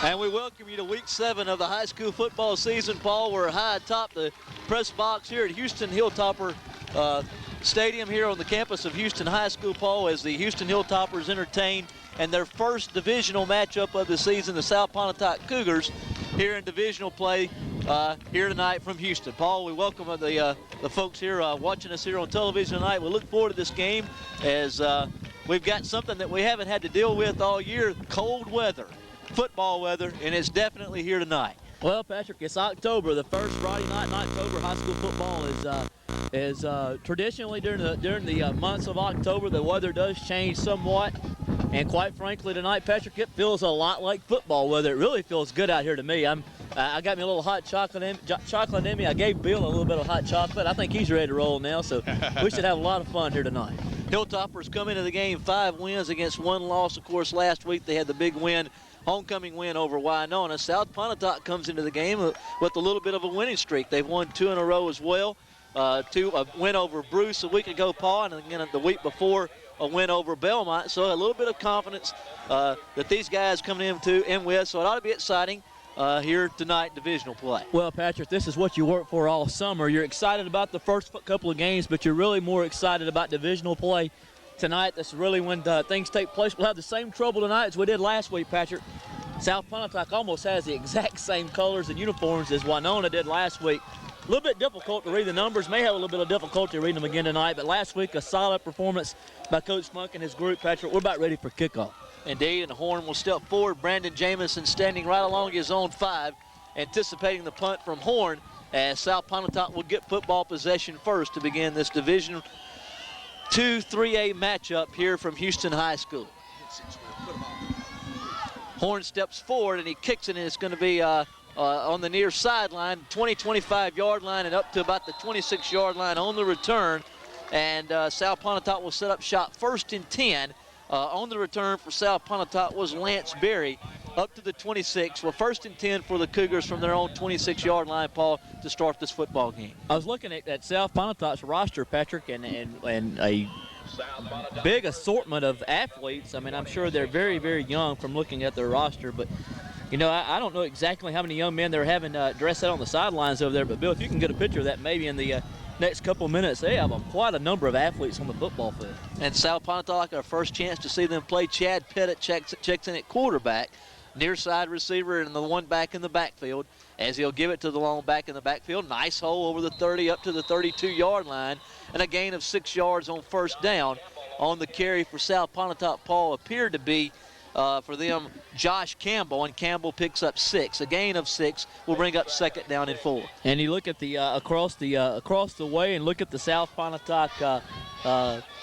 And we welcome you to week 7 of the high school football season, Paul. We're high atop the press box here at Houston Hilltopper Stadium here on the campus of Houston High School, Paul, as the Houston Hilltoppers entertain and their first divisional matchup of the season, the South Pontotoc Cougars, here in divisional play here tonight from Houston. Paul, we welcome the folks here watching us here on television tonight. We look forward to this game as we've got something that we haven't had to deal with all year, cold weather. Football weather, and it's definitely here tonight. Well, Patrick, it's October. The first Friday night in October. High school football is traditionally during the months of October. The weather does change somewhat, and quite frankly, tonight, Patrick, it feels a lot like football weather. It really feels good out here to me. I got me a little hot chocolate in me. I gave Bill a little bit of hot chocolate. I think he's ready to roll now, so we should have a lot of fun here tonight. Hilltoppers come into the game 5 wins against 1 loss. Of course, last week they had the big win, homecoming win over Winona. South Pontotoc comes into the game with a little bit of a winning streak. They've won 2 in a row as well. A win over Bruce a week ago, Paul, and again the week before a win over Belmont. So a little bit of confidence that these guys coming in with. So it ought to be exciting here tonight, divisional play. Well, Patrick, this is what you work for all summer. You're excited about the first couple of games, but you're really more excited about divisional play. Tonight, that's really when things take place. We'll have the same trouble tonight as we did last week, Patrick. South Pontotoc almost has the exact same colors and uniforms as Winona did last week. A little bit difficult to read the numbers. May have a little bit of difficulty reading them again tonight, but last week a solid performance by Coach Funk and his group, Patrick. We're about ready for kickoff. Indeed, and the Horn will step forward. Brandon Jamison standing right along his own 5, anticipating the punt from Horn, as South Pontotoc will get football possession first to begin this Division II 3A matchup here from Houston High School. Horn steps forward and he kicks it, and it's going to be on the near sideline, 20-25-yard line, and up to about the 26-yard line on the return. And South Pontotoc will set up shop 1st and 10. On the return for South Pontotoc was Lance Berry up to the 26. Well, 1st and 10 for the Cougars from their own 26-yard line, Paul, to start this football game. I was looking at South Pontotoc's roster, Patrick, and a big assortment of athletes. I mean, I'm sure they're very, very young from looking at their roster, but you know, I don't know exactly how many young men they're having dressed out on the sidelines over there, but Bill, if you can get a picture of that maybe in the next couple of minutes, they have quite a number of athletes on the football field. And South Pontotoc, our first chance to see them play. Chad Pettit checks in at quarterback, near side receiver, and the one back in the backfield, as he'll give it to the long back in the backfield. Nice hole over the 30 up to the 32-yard line, and a gain of 6 yards on 1st down. On the carry for South Pontotoc, Paul, appeared to be for them Josh Campbell, and Campbell picks up 6. A gain of 6 will bring up 2nd down and 4. And you look at the across the way and look at the South Pontotoc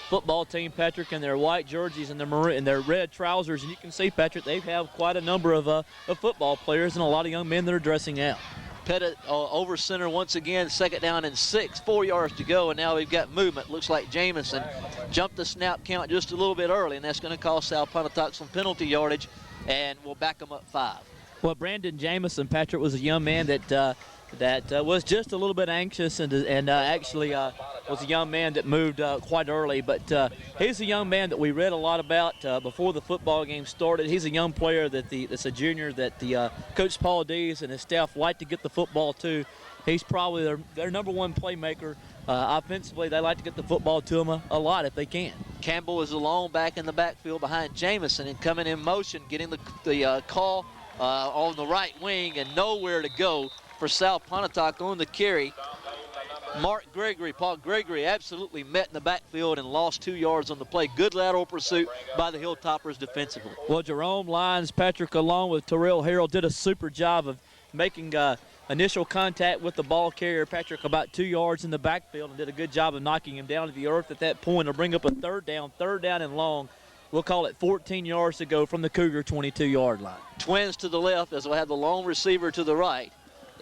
football team, Patrick, and their white jerseys and their red trousers, and you can see, Patrick, they have quite a number of football players and a lot of young men that are dressing out. Pettit over center once again, 2nd down and 6, 4 yards to go, and now we've got movement. Looks like Jamison jumped the snap count just a little bit early, and that's going to cost South Pontotoc some penalty yardage, and we'll back them up 5. Well, Brandon Jamison, Patrick, was a young man that was just a little bit anxious and actually was a young man that moved quite early. But he's a young man that we read a lot about before the football game started. He's a young player that's a junior that Coach Paul Dees and his staff like to get the football to. He's probably their number 1 playmaker. Offensively, they like to get the football to him a lot if they can. Campbell is alone back in the backfield behind Jamison and coming in motion, getting the call on the right wing, and nowhere to go for South Pontotoc on the carry. Paul Gregory absolutely met in the backfield and lost 2 yards on the play. Good lateral pursuit by the Hilltoppers defensively. Well, Jerome Lyons, Patrick, along with Terrell Harrell, did a super job of making initial contact with the ball carrier, Patrick, about 2 yards in the backfield, and did a good job of knocking him down to the earth at that point. It'll bring up a third down and long. We'll call it 14 yards to go from the Cougar 22-yard line. Twins to the left, as we'll have the long receiver to the right.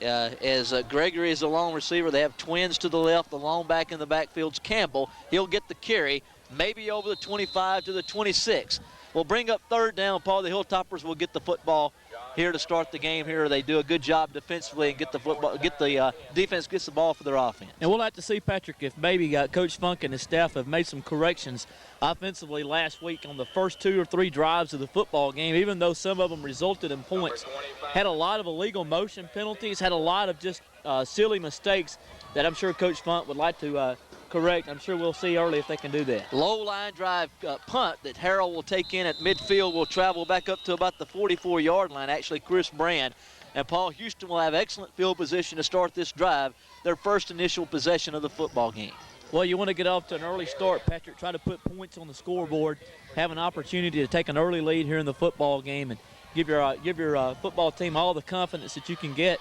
As Gregory is the long receiver, they have twins to the left. The long back in the backfield's Campbell. He'll get the carry, maybe over the 25 to the 26. We'll bring up 3rd down, Paul. The Hilltoppers will get the football here to start the game here. They do a good job defensively and get the defense gets the ball for their offense. And we'll have to see, Patrick, if maybe Coach Funk and his staff have made some corrections offensively last week on the first 2 or 3 drives of the football game, even though some of them resulted in points. Had a lot of illegal motion penalties, had a lot of just silly mistakes that I'm sure Coach Funk would like to correct. I'm sure we'll see early if they can do that. Low line drive punt that Harrell will take in at midfield will travel back up to about the 44-yard line, actually Chris Brand. And Paul, Houston will have excellent field position to start this drive, their first initial possession of the football game. Well, you want to get off to an early start, Patrick, try to put points on the scoreboard, have an opportunity to take an early lead here in the football game, and give your football team all the confidence that you can get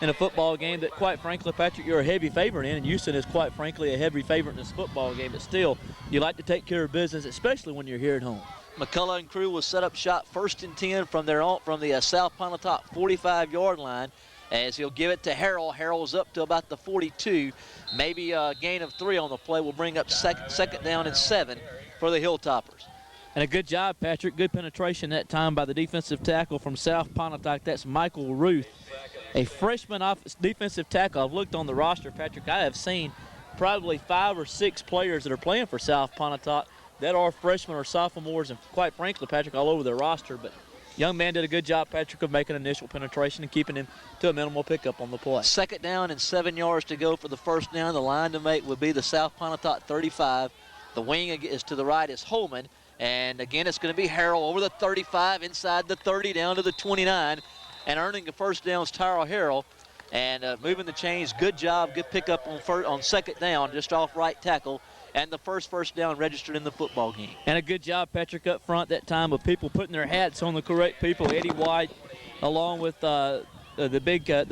in a football game that, quite frankly, Patrick, you're a heavy favorite in, and Houston is, quite frankly, a heavy favorite in this football game. But still, you like to take care of business, especially when you're here at home. McCullough and crew will set up shot 1st and 10 from the South Pontotoc 45-yard line, as he'll give it to Harrell. Harrell's up to about the 42. Maybe a gain of 3 on the play will bring up second down and 7 for the Hilltoppers. And a good job, Patrick. Good penetration that time by the defensive tackle from South Pontotoc. That's Michael Ruth, a freshman defensive tackle. I've looked on the roster, Patrick. I have seen probably 5 or 6 players that are playing for South Pontotoc that are freshmen or sophomores, and quite frankly, Patrick, all over their roster. But young man did a good job, Patrick, of making initial penetration and keeping him to a minimal pickup on the play. Second down and 7 yards to go for the first down. The line to make would be the South Pontotoc 35. The wing is to the right is Holman. And again, it's going to be Harrell over the 35, inside the 30, down to the 29. And earning the first down is Tyrell Harrell. And moving the chains, good job, good pickup on second down, just off right tackle. And the first down registered in the football game. And a good job, Patrick, up front that time of people putting their hats on the correct people. Eddie White, along with the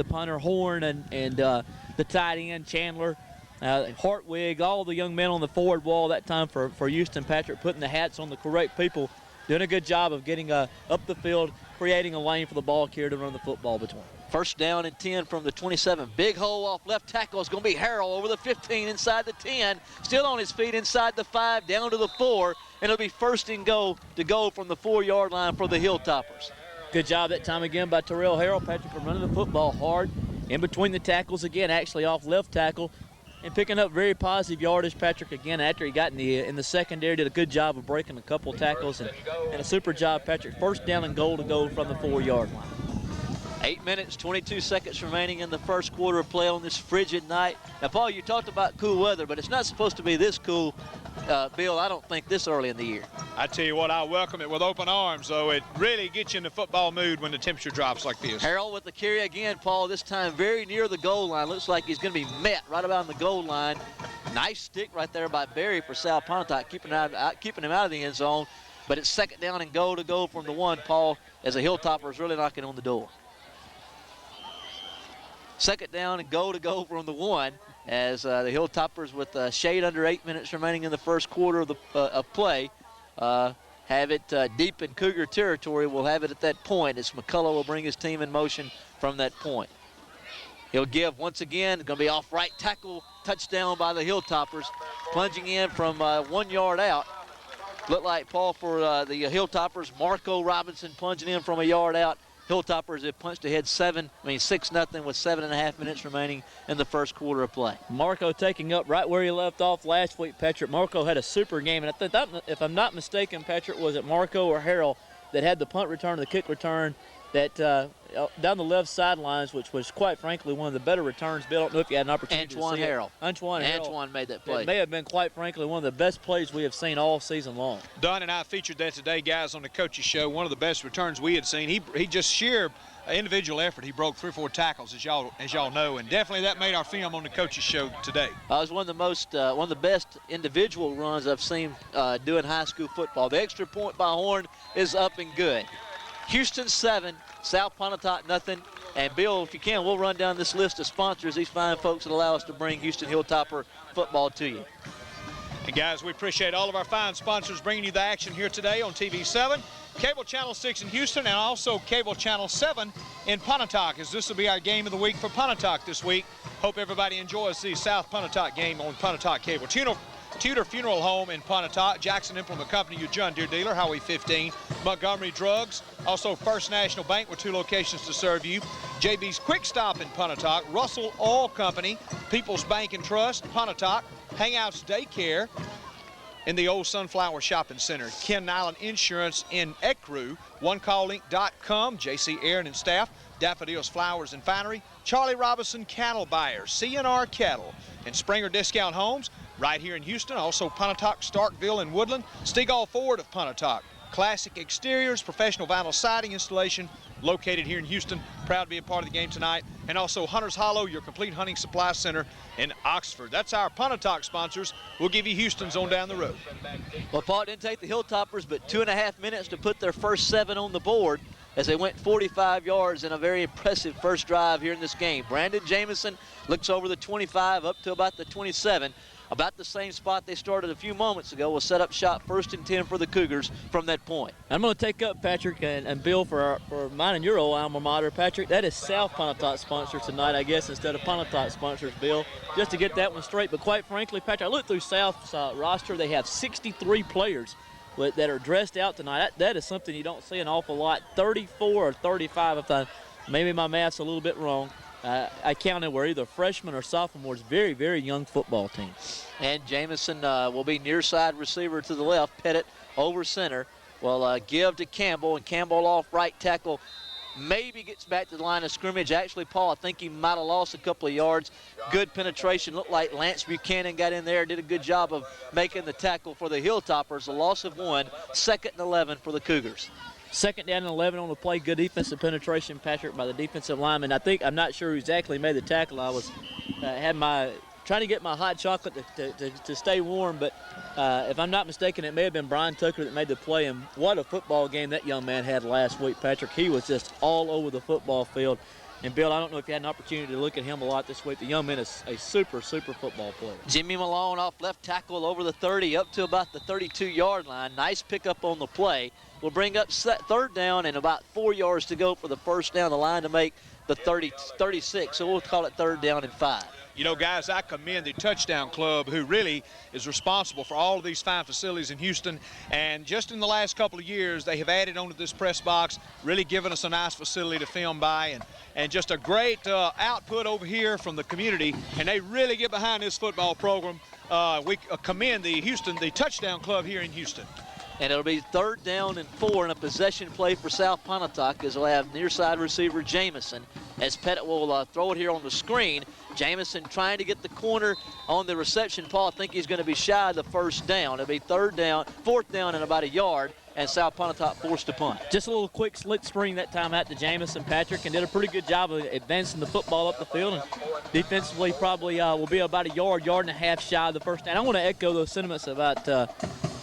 punter Horn and the tight end Chandler, Hartwig, all the young men on the forward wall that time for Houston, Patrick, putting the hats on the correct people, doing a good job of getting up the field, creating a lane for the ball carrier to run the football between. First down and 10 from the 27. Big hole off left tackle is going to be Harrell over the 15, inside the 10. Still on his feet inside the 5, down to the 4. And it'll be first and goal to go from the 4-yard line for the Hilltoppers. Good job that time again by Terrell Harrell, Patrick, for running the football hard in between the tackles again, actually off left tackle. And picking up very positive yardage, Patrick, again, after he got in the secondary, did a good job of breaking a couple tackles. And a super job, Patrick. First down and goal to go from the 4-yard line. 8 minutes, 22 seconds remaining in the first quarter of play on this frigid night. Now, Paul, you talked about cool weather, but it's not supposed to be this cool, Bill, I don't think, this early in the year. I tell you what, I welcome it with open arms, though. It really gets you in the football mood when the temperature drops like this. Harrell with the carry again, Paul, this time very near the goal line. Looks like he's going to be met right about the goal line. Nice stick right there by Berry for South Pontotoc, keeping him out of the end zone. But it's second down and goal to go from the 1, Paul, as the Hilltopper is really knocking on the door. Second down and goal to go from the 1, as the Hilltoppers, with shade under 8 minutes remaining in the first quarter of play, have it deep in Cougar territory. We'll have it at that point as McCullough will bring his team in motion from that point. He'll give once again, going to be off right tackle, touchdown by the Hilltoppers, plunging in from 1 yard out. Looked like, Paul, for the Hilltoppers, Marco Robinson plunging in from a yard out. Hilltoppers have punched ahead 6-0 with 7.5 minutes remaining in the first quarter of play. Marco taking up right where he left off last week, Patrick. Marco had a super game, and I think that, if I'm not mistaken, Patrick, was it Marco or Harrell that had the punt return and the kick return that down the left sidelines, which was, quite frankly, one of the better returns. Bill, I don't know if you had an opportunity Antoine to see Harrell. Antoine made that play. It may have been, quite frankly, one of the best plays we have seen all season long. Don and I featured that today, guys, on the Coaches Show. One of the best returns we had seen. He just sheer individual effort. He broke 3 or 4 tackles, as y'all know, and definitely that made our film on the Coaches Show today. It was one of the best individual runs I've seen doing high school football. The extra point by Horn is up and good. Houston 7, South Pontotoc nothing. And Bill, if you can, we'll run down this list of sponsors, these fine folks that allow us to bring Houston Hilltopper football to you. And guys, we appreciate all of our fine sponsors bringing you the action here today on TV 7, Cable Channel 6 in Houston, and also Cable Channel 7 in Pontotoc, as this will be our game of the week for Pontotoc this week. Hope everybody enjoys the South Pontotoc game on Pontotoc Cable. Tudor Funeral Home in Pontotoc, Jackson Implement Company, your John Deere dealer, Highway 15, Montgomery Drugs, also First National Bank with 2 locations to serve you. JB's Quick Stop in Pontotoc, Russell Oil Company, People's Bank and Trust, Pontotoc, Hangouts Daycare in the old Sunflower Shopping Center, Ken Nyland Insurance in Ecru, OneCallLink.com, JC Aaron and staff, Daffodils Flowers and Finery, Charlie Robinson Cattle Buyers, CNR Cattle, and Springer Discount Homes right here in Houston, also Pontotoc, Starkville, and Woodland, Stegall Ford of Pontotoc, Classic Exteriors, professional vinyl siding installation located here in Houston. Proud to be a part of the game tonight. And also Hunter's Hollow, your complete hunting supply center in Oxford. That's our Pontotoc sponsors. We'll give you Houston's on down the road. Well, Paul, it didn't take the Hilltoppers but 2.5 minutes to put their first 7 on the board as they went 45 yards in a very impressive first drive here in this game. Brandon Jamison looks over the 25 up to about the 27. About the same spot they started a few moments ago. Will set up shot 1st and 10 for the Cougars from that point. I'm going to take up, Patrick, and Bill, for mine and your old alma mater, Patrick. That is South Pontotoc sponsors tonight, I guess, instead of Pontotoc sponsors, Bill, just to get that one straight. But quite frankly, Patrick, I looked through South's roster. They have 63 players that are dressed out tonight. That is something you don't see an awful lot. 34 or 35, maybe my math's a little bit wrong. I counted were either freshmen or sophomores. Very, very young football team. And Jamison will be near side receiver to the left. Pettit over center will give to Campbell, and Campbell off right tackle. Maybe gets back to the line of scrimmage. Actually, Paul, I think he might have lost a couple of yards. Good penetration. Looked like Lance Buchanan got in there, did a good job of making the tackle for the Hilltoppers. A loss of 1, 2nd and 11 for the Cougars. 2nd down and 11 on the play. Good defensive penetration, Patrick, by the defensive lineman. I'm not sure who exactly made the tackle. I was trying to get my hot chocolate to stay warm, but if I'm not mistaken, it may have been Brian Tucker that made the play. And what a football game that young man had last week, Patrick. He was just all over the football field. And, Bill, I don't know if you had an opportunity to look at him a lot this week. The young man is a super, super football player. Jimmy Malone off left tackle over the 30 up to about the 32-yard line. Nice pickup on the play. Will bring up 3rd down and about 4 yards to go for the first down the line to make the 36. So we'll call it 3rd down and 5. You know, guys, I commend the Touchdown Club, who really is responsible for all of these fine facilities in Houston. And just in the last couple of years, they have added onto this press box, really given us a nice facility to film by, and just a great output over here from the community. And they really get behind this football program. We commend the Touchdown Club here in Houston. And it'll be 3rd down and 4 in a possession play for South Pontotoc, as they'll have near side receiver Jamison, as Pettit will throw it here on the screen. Jamison trying to get the corner on the reception. Paul, I think he's going to be shy of the 1st down. It'll be 4th down and about a yard, and South Pontotoc forced to punt. Just a little quick slick spring that time out to Jamison, Patrick, and did a pretty good job of advancing the football up the field. And defensively probably will be about a yard and a half shy of the 1st down. I want to echo those sentiments about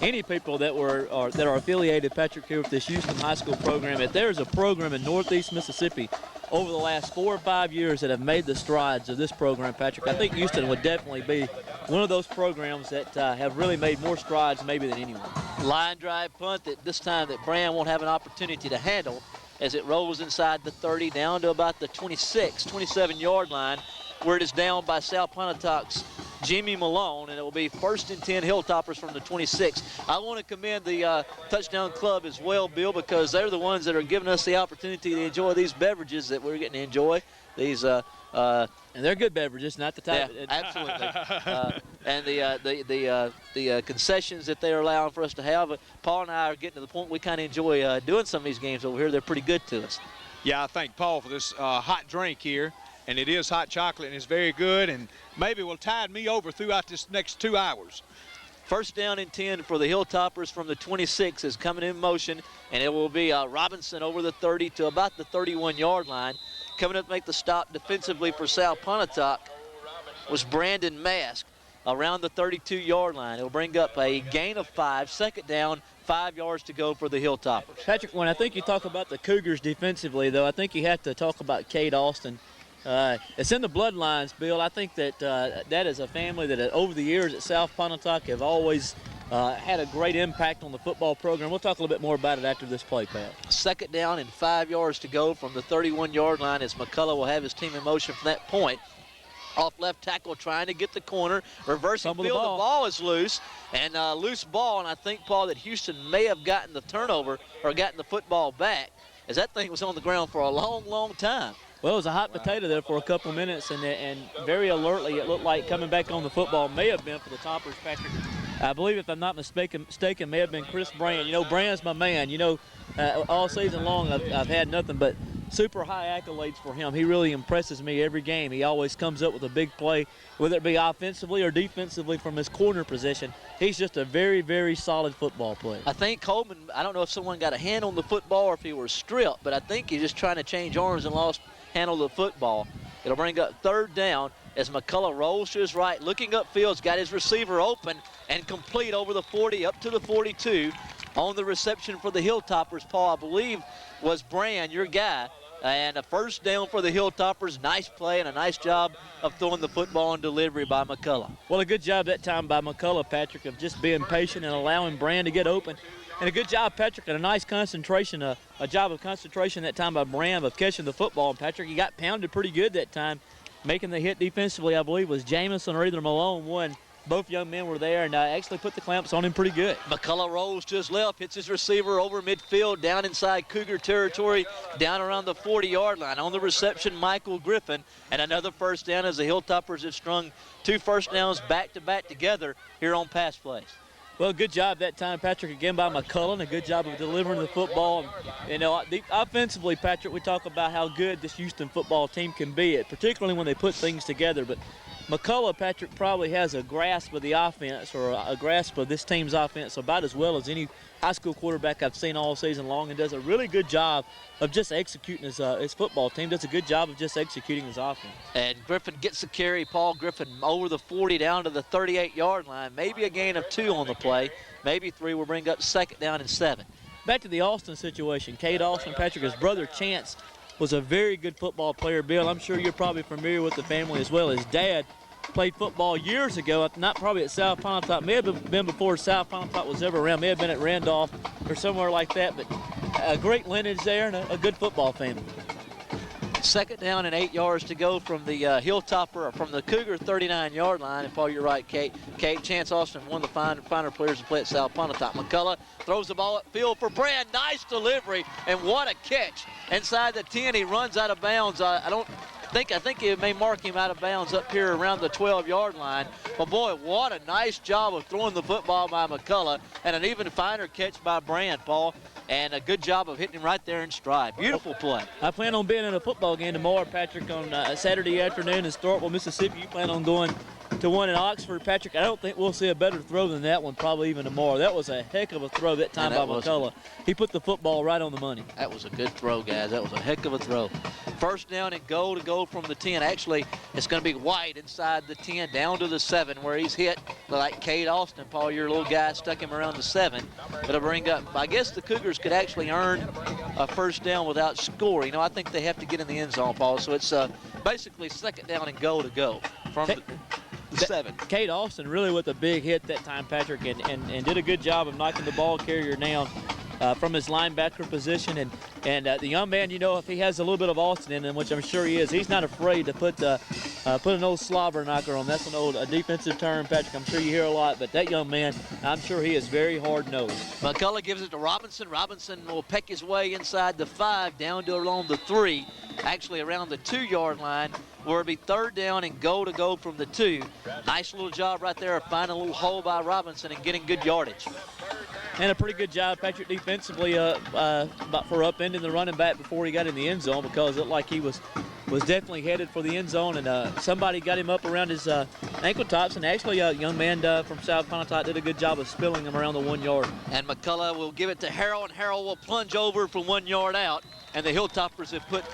any people that are affiliated, Patrick, here with this Houston High School program. If there's a program in Northeast Mississippi over the last 4 or 5 years that have made the strides of this program, Patrick, I think Houston would definitely be one of those programs that have really made more strides maybe than anyone. Line drive punt that this time that Brand won't have an opportunity to handle as it rolls inside the 30 down to about the 26, 27-yard line, where it is down by South Pontotoc's Jimmy Malone, and it will be 1st and 10 Hilltoppers from the 26. I want to commend the Touchdown Club as well, Bill, because they're the ones that are giving us the opportunity to enjoy these beverages that we're getting to enjoy. These and they're good beverages, not the type. Yeah, absolutely. And the concessions that they're allowing for us to have. Paul and I are getting to the point we kind of enjoy doing some of these games over here. They're pretty good to us. Yeah, I thank Paul for this hot drink here. And it is hot chocolate, and it's very good, and maybe will tide me over throughout this next 2 hours. 1st down and 10 for the Hilltoppers from the 26 is coming in motion, and it will be Robinson over the 30 to about the 31-yard line. Coming up to make the stop defensively for South Pontotoc was Brandon Mask around the 32-yard line. It'll bring up a gain of 5, 2nd down, 5 yards to go for the Hilltoppers. Patrick, when I think you talk about the Cougars defensively, though, I think you have to talk about Cade Austin. It's in the bloodlines, Bill. I think that that is a family that over the years at South Pontotoc have always had a great impact on the football program. We'll talk a little bit more about it after this play, Pat. 2nd down and 5 yards to go from the 31-yard line as McCullough will have his team in motion from that point. Off left tackle trying to get the corner, reversing field, the ball is loose, and loose ball, and I think, Paul, that Houston may have gotten the turnover or gotten the football back, as that thing was on the ground for a long, long time. Well, it was a hot potato there for a couple minutes, and very alertly it looked like coming back on the football may have been for the Toppers, Patrick. I believe, if I'm not mistaken, may have been Chris Brand. You know, Brand's my man. You know, all season long I've had nothing but super high accolades for him. He really impresses me every game. He always comes up with a big play, whether it be offensively or defensively from his corner position. He's just a very, very solid football player. I think Coleman, I don't know if someone got a hand on the football or if he was stripped, but I think he's just trying to change arms and lost handle of the football. It'll bring up third down as McCullough rolls to his right, looking upfield, got his receiver open and complete over the 40 up to the 42. On the reception for the Hilltoppers, Paul, I believe, was Brand, your guy. And a first down for the Hilltoppers. Nice play and a nice job of throwing the football and delivery by McCullough. Well, a good job that time by McCullough, Patrick, of just being patient and allowing Brand to get open. And a good job, Patrick, and a nice concentration, a job of concentration that time by Brand of catching the football. And Patrick, he got pounded pretty good that time. Making the hit defensively, I believe, was Jamison or either Malone. One. Both young men were there and actually put the clamps on him pretty good. McCullough rolls to his left, hits his receiver over midfield, down inside Cougar territory, down around the 40-yard line. On the reception, Michael Griffin, and another first down as the Hilltoppers have strung 2 first downs back-to-back together here on pass plays. Well, good job that time, Patrick, again by McCullough, and a good job of delivering the football. And, you know, offensively, Patrick, we talk about how good this Houston football team can be, particularly when they put things together. But McCullough, Patrick, probably has a grasp of the offense or a grasp of this team's offense about as well as any high school quarterback I've seen all season long, and does a really good job of just executing his football team, does a good job of just executing his offense. And Griffin gets the carry. Paul Griffin over the 40 down to the 38-yard line. Maybe a gain of 2 on the play. Maybe 3 will bring up second down and 7. Back to the Austin situation. Cade Austin, Patrick, his brother Chance was a very good football player. Bill, I'm sure you're probably familiar with the family as well. His dad played football years ago, not probably at South Pontotoc, may have been before South Pontotoc was ever around, may have been at Randolph or somewhere like that, but a great lineage there and a good football family. Second down and 8 yards to go from the Hilltopper, or from the Cougar 39-yard line. And Paul, you're right, Kate. Chance Austin, one of the finer players to play at South Pontotoc. McCullough throws the ball upfield for Brand. Nice delivery, and what a catch. Inside the 10, he runs out of bounds. I think it may mark him out of bounds up here around the 12-yard line. But boy, what a nice job of throwing the football by McCullough, and an even finer catch by Brand, Paul. And a good job of hitting him right there in stride. Beautiful play. I plan on being in a football game tomorrow, Patrick, on Saturday afternoon in Starkville, Mississippi. You plan on going to one in Oxford, Patrick. I don't think we'll see a better throw than that one probably even tomorrow. That was a heck of a throw that time by McCullough. He put the football right on the money. That was a good throw, guys. That was a heck of a throw. First down and goal to go from the 10. Actually, it's going to be White inside the 10 down to the 7 where he's hit like Cade Austin. Paul, your little guy stuck him around the 7. But it'll bring up, I guess the Cougars could actually earn a first down without scoring. You know, I think they have to get in the end zone, Paul. So it's basically second down and goal to go from the 7. Cade Austin really with a big hit that time, Patrick, and did a good job of knocking the ball carrier down from his linebacker position. And the young man, you know, if he has a little bit of Austin in him, which I'm sure he is, he's not afraid to put an old slobber knocker on. That's an old defensive term, Patrick. I'm sure you hear a lot, but that young man, I'm sure he is very hard-nosed. McCullough gives it to Robinson. Robinson will peck his way inside the 5 down to along the 3, actually around the 2-yard line, where it'll be third down and goal to go from the 2. Nice little job right there of finding a little hole by Robinson and getting good yardage. And a pretty good job, Patrick, defensively for upending the running back before he got in the end zone, because it looked like he was definitely headed for the end zone, and somebody got him up around his ankle tops, and actually a young man from South Pontotoc did a good job of spilling him around the 1 yard. And McCullough will give it to Harrell, and Harrell will plunge over from 1 yard out, and the Hilltoppers have put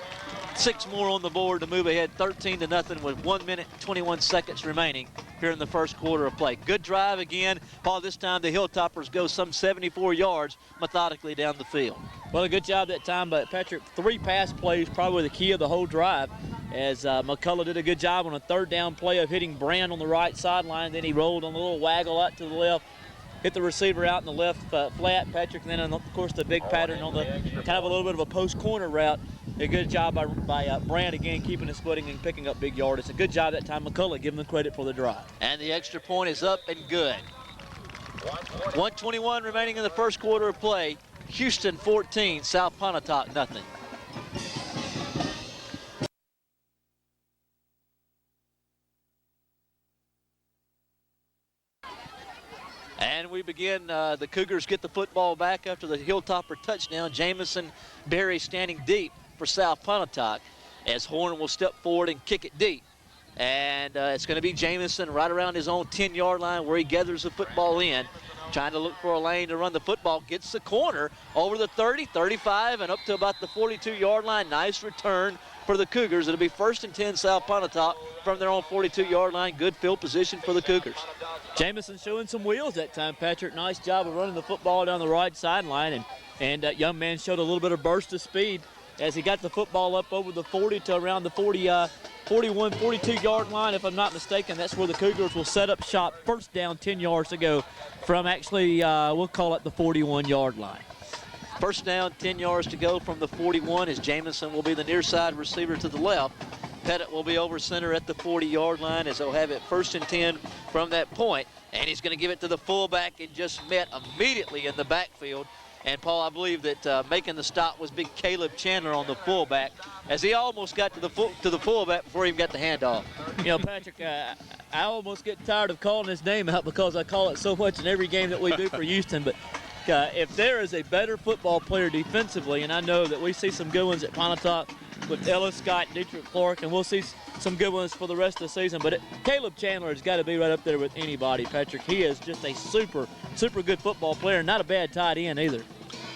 6 more on the board to move ahead 13-0 with 1 minute 21 seconds remaining here in the first quarter of play. Good drive again. Paul, this time the Hilltoppers go some 74 yards methodically down the field. Well, a good job that time, but Patrick, 3 pass plays probably the key of the whole drive, as McCullough did a good job on a third down play of hitting Brand on the right sideline. Then he rolled on a little waggle out to the left, hit the receiver out in the left flat, Patrick, and then, of course, the big pattern on the kind of a little bit of a post corner route A good job by Brand again, keeping his footing and picking up big yardage. A good job that time, McCullough, giving them credit for the drive. And the extra point is up and good. 1:21 remaining in the first quarter of play. Houston 14, South Pontotoc nothing. And we begin, the Cougars get the football back after the Hilltopper touchdown. Jamison Berry standing deep for South Pontotoc as Horn will step forward and kick it deep. And it's going to be Jamison right around his own 10-yard line where he gathers the football in, trying to look for a lane to run the football. Gets the corner over the 30, 35, and up to about the 42-yard line. Nice return for the Cougars. It'll be 1st and 10 South Pontotoc from their own 42-yard line. Good field position for the Cougars. Jamison showing some wheels that time, Patrick. Nice job of running the football down the right sideline, and that young man showed a little bit of burst of speed as he got the football up over the 40 to around the 41, 42-yard line, if I'm not mistaken. That's where the Cougars will set up shop. First down, 10 yards to go from actually, we'll call it the 41-yard line. First down, 10 yards to go from the 41 as Jamison will be the near side receiver to the left. Pettit will be over center at the 40-yard line as they'll have it 1st and 10 from that point. And he's going to give it to the fullback and just met immediately in the backfield. And, Paul, I believe that making the stop was big Caleb Chandler on the fullback as he almost got to the fullback before he even got the handoff. You know, Patrick, I almost get tired of calling his name out because I call it so much in every game that we do for Houston. But if there is a better football player defensively, and I know that we see some good ones at Pontotoc with Ellis Scott, Dietrich Clark, and we'll see some good ones for the rest of the season. But Caleb Chandler has got to be right up there with anybody, Patrick. He is just a super, super good football player, and not a bad tight end either.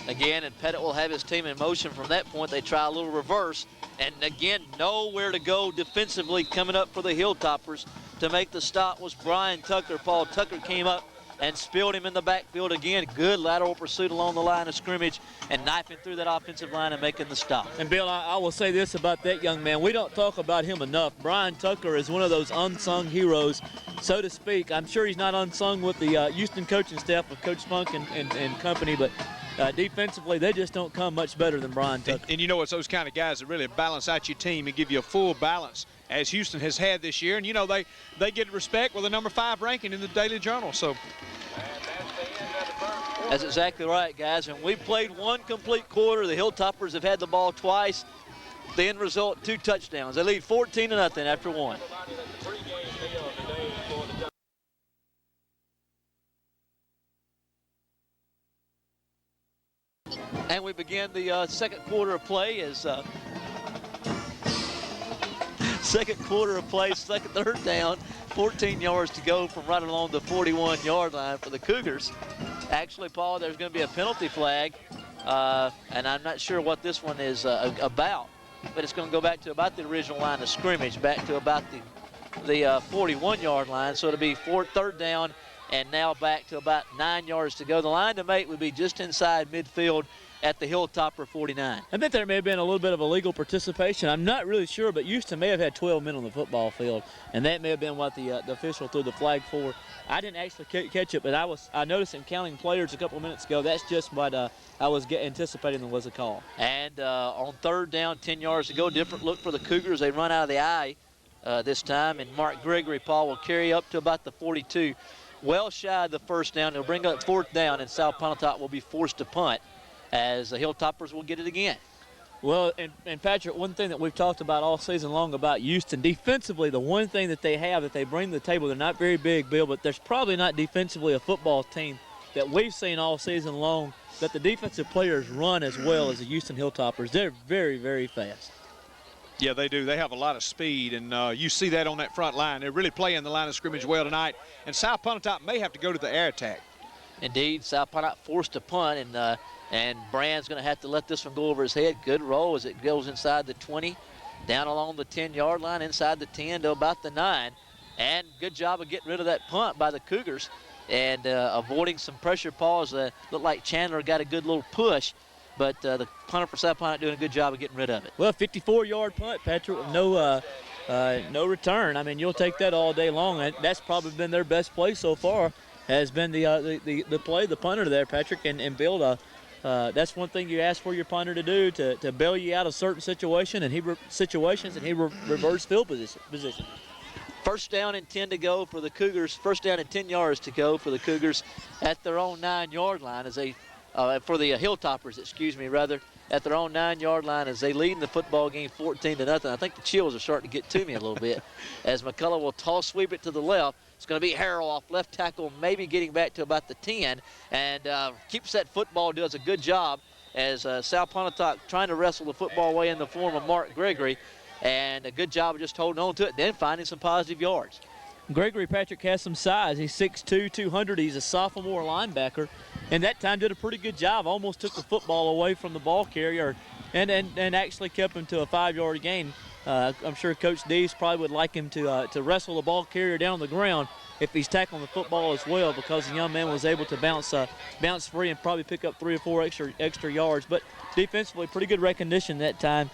Again, and Pettit will have his team in motion from that point. They try a little reverse, and again, nowhere to go defensively coming up for the Hilltoppers. To make the stop was Brian Tucker. Paul Tucker came up and spilled him in the backfield again. Good lateral pursuit along the line of scrimmage and knifing through that offensive line and making the stop. And, Bill, I will say this about that young man. We don't talk about him enough. Brian Tucker is one of those unsung heroes, so to speak. I'm sure he's not unsung with the Houston coaching staff of Coach Funk and company, but defensively, they just don't come much better than Brian Tucker. And you know, it's those kind of guys that really balance out your team and give you a full balance, as Houston has had this year. And, you know, they get respect with a number 5 ranking in the Daily Journal. So that's exactly right, guys. And we played one complete quarter. The Hilltoppers have had the ball twice. The end result, 2 touchdowns. They lead 14-0 after 1. And we begin the second quarter of play as third down, 14 yards to go from right along the 41-yard line for the Cougars. Actually, Paul, there's going to be a penalty flag, and I'm not sure what this one is about, but it's going to go back to about the original line of scrimmage, back to about the 41-yard line. So it'll be third down, and now back to about 9 yards to go. The line to make would be just inside midfield at the Hilltopper 49. I think there may have been a little bit of illegal participation. I'm not really sure, but Houston may have had 12 men on the football field, and that may have been what the official threw the flag for. I didn't actually catch it, but I noticed him counting players a couple of minutes ago. That's just what I was anticipating there was a call. And on third down, 10 yards to go, different look for the Cougars. They run out of the eye this time, and Mark Gregory, Paul, will carry up to about the 42. Well shy of the first down. They'll bring up fourth down, and South Pontotoc will be forced to punt, as the Hilltoppers will get it again. Well, and Patrick, one thing that we've talked about all season long about Houston, defensively, the one thing that they have that they bring to the table, they're not very big, Bill, but there's probably not defensively a football team that we've seen all season long that the defensive players run as well as the Houston Hilltoppers. They're very, very fast. yeah, they do. They have a lot of speed, and you see that on that front line. They're really playing the line of scrimmage well tonight, and South Pontotoc may have to go to the air attack. Indeed, South Pontotoc forced to punt, and Brand's going to have to let this one go over his head. Good roll as it goes inside the 20, down along the 10-yard line, inside the 10 to about the 9. And good job of getting rid of that punt by the Cougars and avoiding some pressure. Pause. Looked like Chandler got a good little push, but the punter for South Pontotoc doing a good job of getting rid of it. Well, 54-yard punt, Patrick, with no return. I mean, you'll take that all day long. That's probably been their best play so far, has been the play, the punter there, Patrick, and Bill. that's one thing you ask for your punter to do, to bail you out of certain situations, and he reverse field position. First down and 10 to go for the Cougars. First down and 10 yards to go for the Cougars at their own 9-yard line as they, for the Hilltoppers, excuse me, rather, at their own 9-yard line as they lead in the football game 14-0. I think the chills are starting to get to me a little bit as McCullough will toss sweep it to the left. It's going to be Harrell off left tackle, maybe getting back to about the 10, and keeps that football, does a good job as South Pontotoc trying to wrestle the football away in the form of Mark Gregory, and a good job of just holding on to it, then finding some positive yards. Gregory Patrick has some size. He's 6'2", 200. He's a sophomore linebacker, and that time did a pretty good job. Almost took the football away from the ball carrier and actually kept him to a 5-yard gain. I'm sure Coach Dees probably would like him to wrestle the ball carrier down on the ground if he's tackling the football as well, because the young man was able to bounce free and probably pick up 3 or 4 extra yards. But defensively, pretty good recognition that time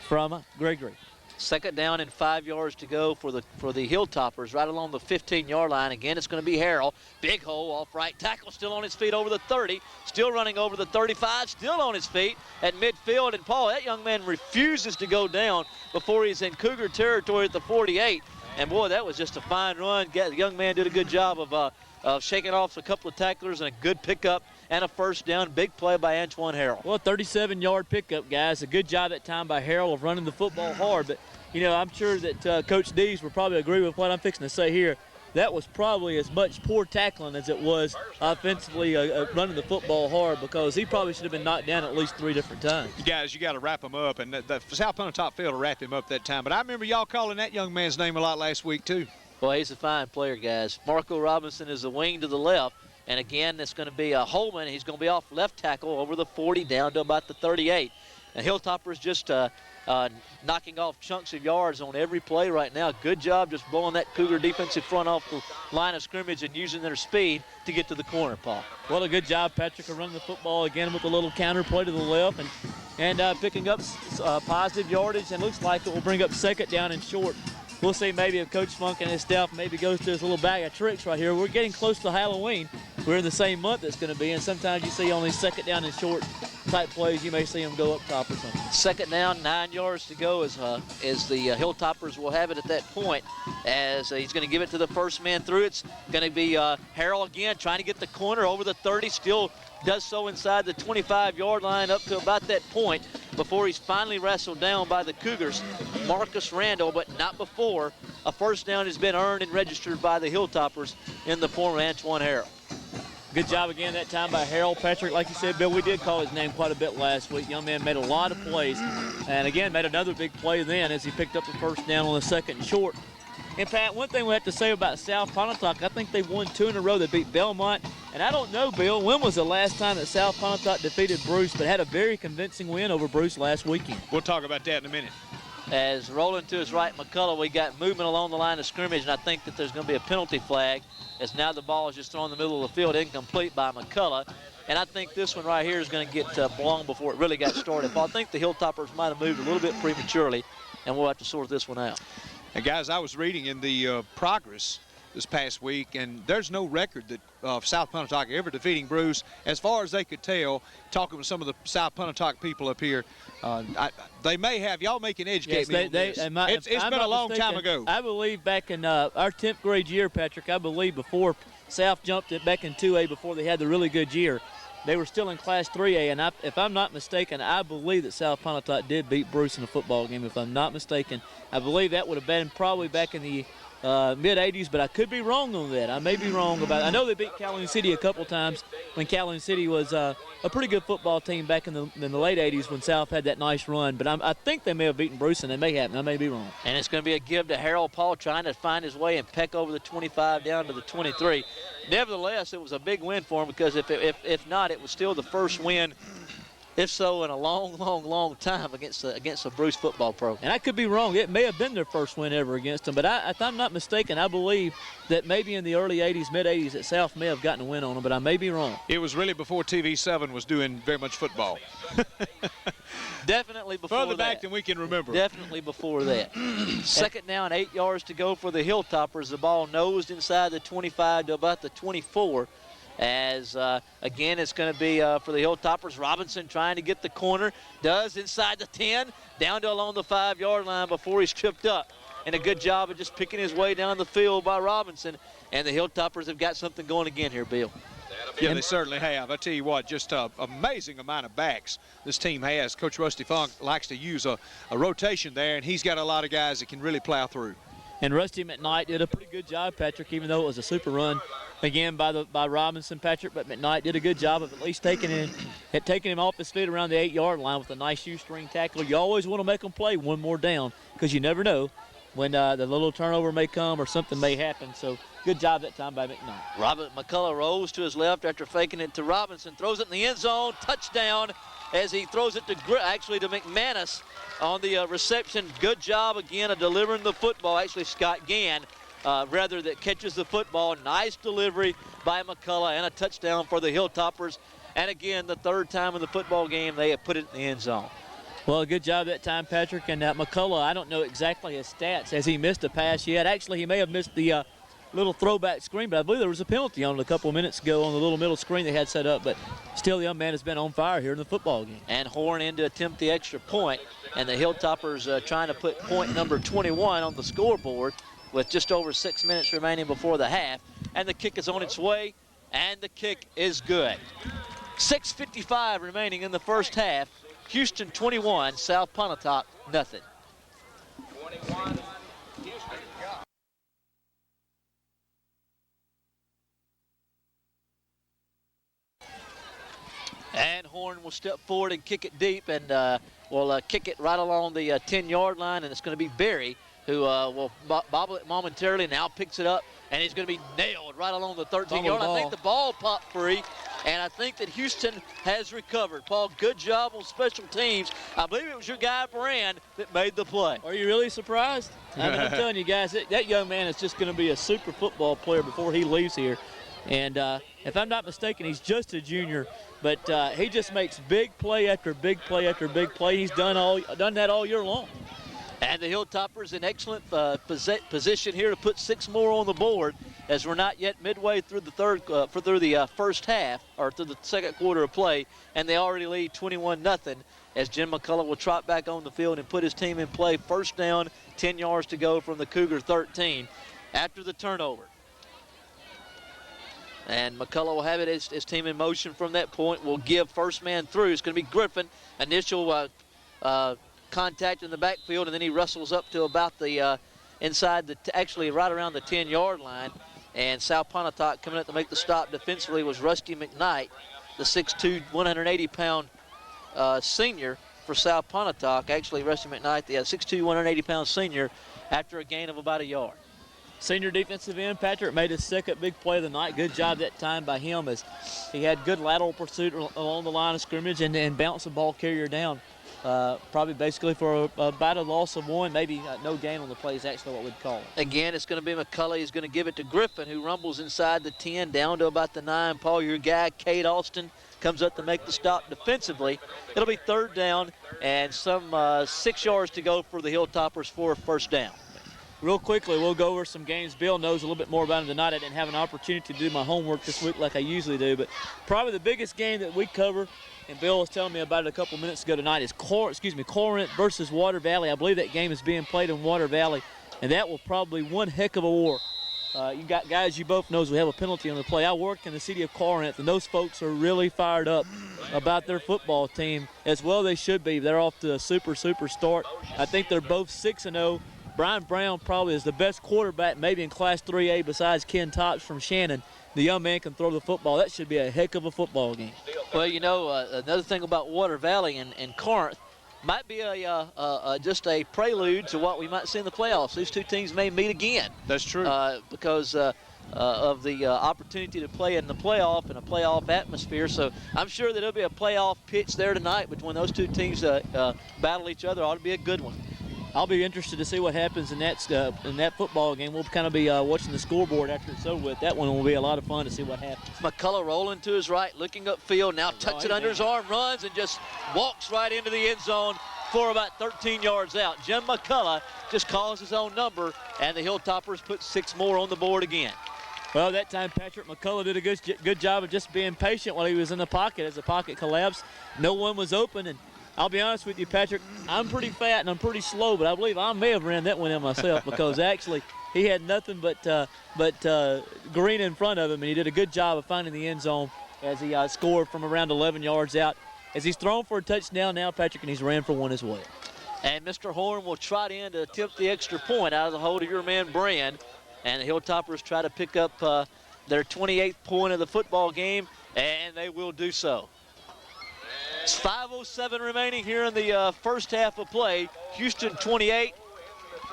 from Gregory. Second down and 5 yards to go for the Hilltoppers right along the 15-yard line. Again, it's going to be Harrell. Big hole off right tackle, still on his feet over the 30, still running over the 35, still on his feet at midfield. And Paul, that young man refuses to go down before he's in Cougar territory at the 48. And boy, that was just a fine run. The young man did a good job of shaking off a couple of tacklers and a good pickup and a first down. Big play by Antoine Harrell. Well, 37-yard pickup, guys. A good job that time by Harrell of running the football hard. But, you know, I'm sure that Coach Dees will probably agree with what I'm fixing to say here. That was probably as much poor tackling as it was offensively running the football hard, because he probably should have been knocked down at least 3 different times. You guys, you got to wrap him up, and the South Pontotoc failed to wrap him up that time. But I remember y'all calling that young man's name a lot last week, too. Well, he's a fine player, guys. Marco Robinson is the wing to the left. And again, it's going to be Holman. He's going to be off left tackle over the 40 down to about the 38. And Hilltoppers just knocking off chunks of yards on every play right now. Good job just blowing that Cougar defensive front off the line of scrimmage and using their speed to get to the corner, Paul. Well, a good job, Patrick, of running the football again with a little counter play to the left and picking up positive yardage. And looks like it will bring up second down and short. We'll see maybe if Coach Funk and his staff maybe goes to his little bag of tricks right here. We're getting close to Halloween. We're in the same month it's going to be, and sometimes you see on these second down and short type plays, you may see them go up top or something. Second down, 9 yards to go as the Hilltoppers will have it at that point, as he's going to give it to the first man through. It's going to be Harrell again trying to get the corner over the 30, still does so inside the 25-yard line up to about that point before he's finally wrestled down by the Cougars, Marcus Randall, but not before a first down has been earned and registered by the Hilltoppers in the form of Antoine Harrell. Good job again that time by Harold Patrick. Like you said, Bill, we did call his name quite a bit last week. Young man made a lot of plays, and again made another big play then as he picked up the first down on the second and short. And Pat, one thing we have to say about South Pontotoc, I think they've won 2 in a row. They beat Belmont, and I don't know, Bill, when was the last time that South Pontotoc defeated Bruce, but had a very convincing win over Bruce last weekend. We'll talk about that in a minute. As rolling to his right, McCullough, we got movement along the line of scrimmage, and I think that there's going to be a penalty flag, as now the ball is just thrown in the middle of the field, incomplete by McCullough. And I think this one right here is going to get long before it really got started. But I think the Hilltoppers might have moved a little bit prematurely, and we'll have to sort this one out. And guys, I was reading in the progress this past week, and there's no record that of South Pontotoc ever defeating Bruce, as far as they could tell. Talking with some of the South Pontotoc people up here, they may have. Y'all may can educate me on this. It's been a long time ago. I believe back in our 10th grade year, Patrick, I believe before South jumped it back in 2A, before they had the really good year, they were still in Class 3A, and if I'm not mistaken, I believe that South Pontotoc did beat Bruce in a football game, if I'm not mistaken. I believe that would have been probably back in the mid-'80s, but I could be wrong on that. I may be wrong about it. I know they beat Calhoun City a couple times when Calhoun City was a pretty good football team back in the late 80s when South had that nice run. But I think they may have beaten Bruce, and they may have. I may be wrong. And it's going to be a give to Harold Paul, trying to find his way and peck over the 25 down to the 23. Nevertheless, it was a big win for him, because if not, it was still the first win, if so, in a long time against a Bruce football program. And I could be wrong. It may have been their first win ever against them. But if I'm not mistaken, I believe that maybe in the early 80s, mid-'80s, that South may have gotten a win on them, but I may be wrong. It was really before TV7 was doing very much football. Definitely before Further back than we can remember. Definitely before that. Second down, 8 yards to go for the Hilltoppers. The ball nosed inside the 25 to about the 24. as, again, it's going to be for the Hilltoppers. Robinson trying to get the corner, does inside the 10, down to along the 5-yard line before he's tripped up. And a good job of just picking his way down the field by Robinson. And the Hilltoppers have got something going again here, Bill. Yeah, they certainly have. I tell you what, just an amazing amount of backs this team has. Coach Rusty Funk likes to use a rotation there, and he's got a lot of guys that can really plow through. And Rusty McKnight did a pretty good job, Patrick, even though it was a super run again by Robinson, Patrick. But McKnight did a good job of at least taking him off his feet around the 8-yard line with a nice shoestring tackle. You always want to make them play one more down because you never know when the little turnover may come or something may happen. So good job that time by McKnight. Robert McCullough rolls to his left after faking it to Robinson, throws it in the end zone, touchdown as he throws it to McManus on the reception. Good job again of delivering the football. Actually, Scott Gann, that catches the football. Nice delivery by McCullough and a touchdown for the Hilltoppers. And again, the third time in the football game they have put it in the end zone. Well, good job that time, Patrick. And McCullough, I don't know exactly his stats as he missed a pass yet. Actually, he may have missed the little throwback screen, but I believe there was a penalty on it a couple of minutes ago on the little middle screen they had set up. But still, the young man has been on fire here in the football game. And Horn in to attempt the extra point. And the Hilltoppers trying to put point number 21 on the scoreboard with just over 6 minutes remaining before the half. And the kick is on its way, and the kick is good. 6:55 remaining in the first half. Houston 21, South Pontotoc nothing. 21, Houston. And Horn will step forward and kick it deep, and will kick it right along the 10-yard line, and it's going to be Berry who will bobble it momentarily, now picks it up, and he's going to be nailed right along the 13-yard line. I think the ball popped free, and I think that Houston has recovered. Paul, good job on special teams. I believe it was your guy, Brand, that made the play. Are you really surprised? I mean, I'm telling you guys, that young man is just going to be a super football player before he leaves here. And if I'm not mistaken, he's just a junior, but he just makes big play after big play after big play. He's done that all year long. And the Hilltoppers in excellent position here to put 6 more on the board, as we're not yet midway through the first half, or through the second quarter of play, and they already lead 21-0. As Jim McCullough will trot back on the field and put his team in play. First down, 10 yards to go from the Cougar 13 after the turnover. And McCullough will have it, his team in motion from that point. Will give first man through. It's going to be Griffin. Initial contact in the backfield, and then he wrestles up to about the inside actually right around the 10-yard line. And South Pontotoc coming up to make the stop defensively was Rusty McKnight, the 6'2", 180-pound senior for South Pontotoc. Actually, Rusty McKnight, the 6'2", 180-pound senior, after a gain of about a yard. Senior defensive end, Patrick, made his second big play of the night. Good job that time by him, as he had good lateral pursuit along the line of scrimmage and bounced the ball carrier down. Probably basically for about a loss of 1, maybe no gain on the play is actually what we'd call it. Again, it's going to be McCullough. He's going to give it to Griffin, who rumbles inside the 10 down to about the 9. Paul, your guy, Cade Austin, comes up to make the stop defensively. It'll be third down and some 6 yards to go for the Hilltoppers for a first down. Real quickly, we'll go over some games. Bill knows a little bit more about them tonight. I didn't have an opportunity to do my homework this week like I usually do, but probably the biggest game that we cover, and Bill was telling me about it a couple minutes ago tonight, is Corinth versus Water Valley. I believe that game is being played in Water Valley, and that will probably one heck of a war. You got guys, you both knows we have a penalty on the play. I work in the city of Corinth, and those folks are really fired up about their football team, as well they should be. They're off to a super start. I think they're both 6-0. Brian Brown probably is the best quarterback maybe in Class 3A besides Ken Tops from Shannon. The young man can throw the football. That should be a heck of a football game. Well, you know, another thing about Water Valley and Corinth might be just a prelude to what we might see in the playoffs. These two teams may meet again. That's true. Because of the opportunity to play in the playoff and a playoff atmosphere. So I'm sure that there'll be a playoff pitch there tonight between those two teams battle each other. Ought to be a good one. I'll be interested to see what happens in that football game. We'll kind of be watching the scoreboard after it's over with. That one will be a lot of fun to see what happens. McCullough rolling to his right, looking upfield, now tucks it under his arm, runs, and just walks right into the end zone for about 13 yards out. Jim McCullough just calls his own number, and the Hilltoppers put 6 more on the board again. Well, that time Patrick McCullough did a good job of just being patient while he was in the pocket. As the pocket collapsed, no one was open. And I'll be honest with you, Patrick, I'm pretty fat and I'm pretty slow, but I believe I may have ran that one in myself because actually he had nothing but green in front of him, and he did a good job of finding the end zone as he scored from around 11 yards out. As he's thrown for a touchdown now, Patrick, and he's ran for one as well. And Mr. Horn will trot in to attempt the extra point out of the hold of your man, Brand. And the Hilltoppers try to pick up their 28th point of the football game, and they will do so. It's 5:07 remaining here in the first half of play. Houston 28,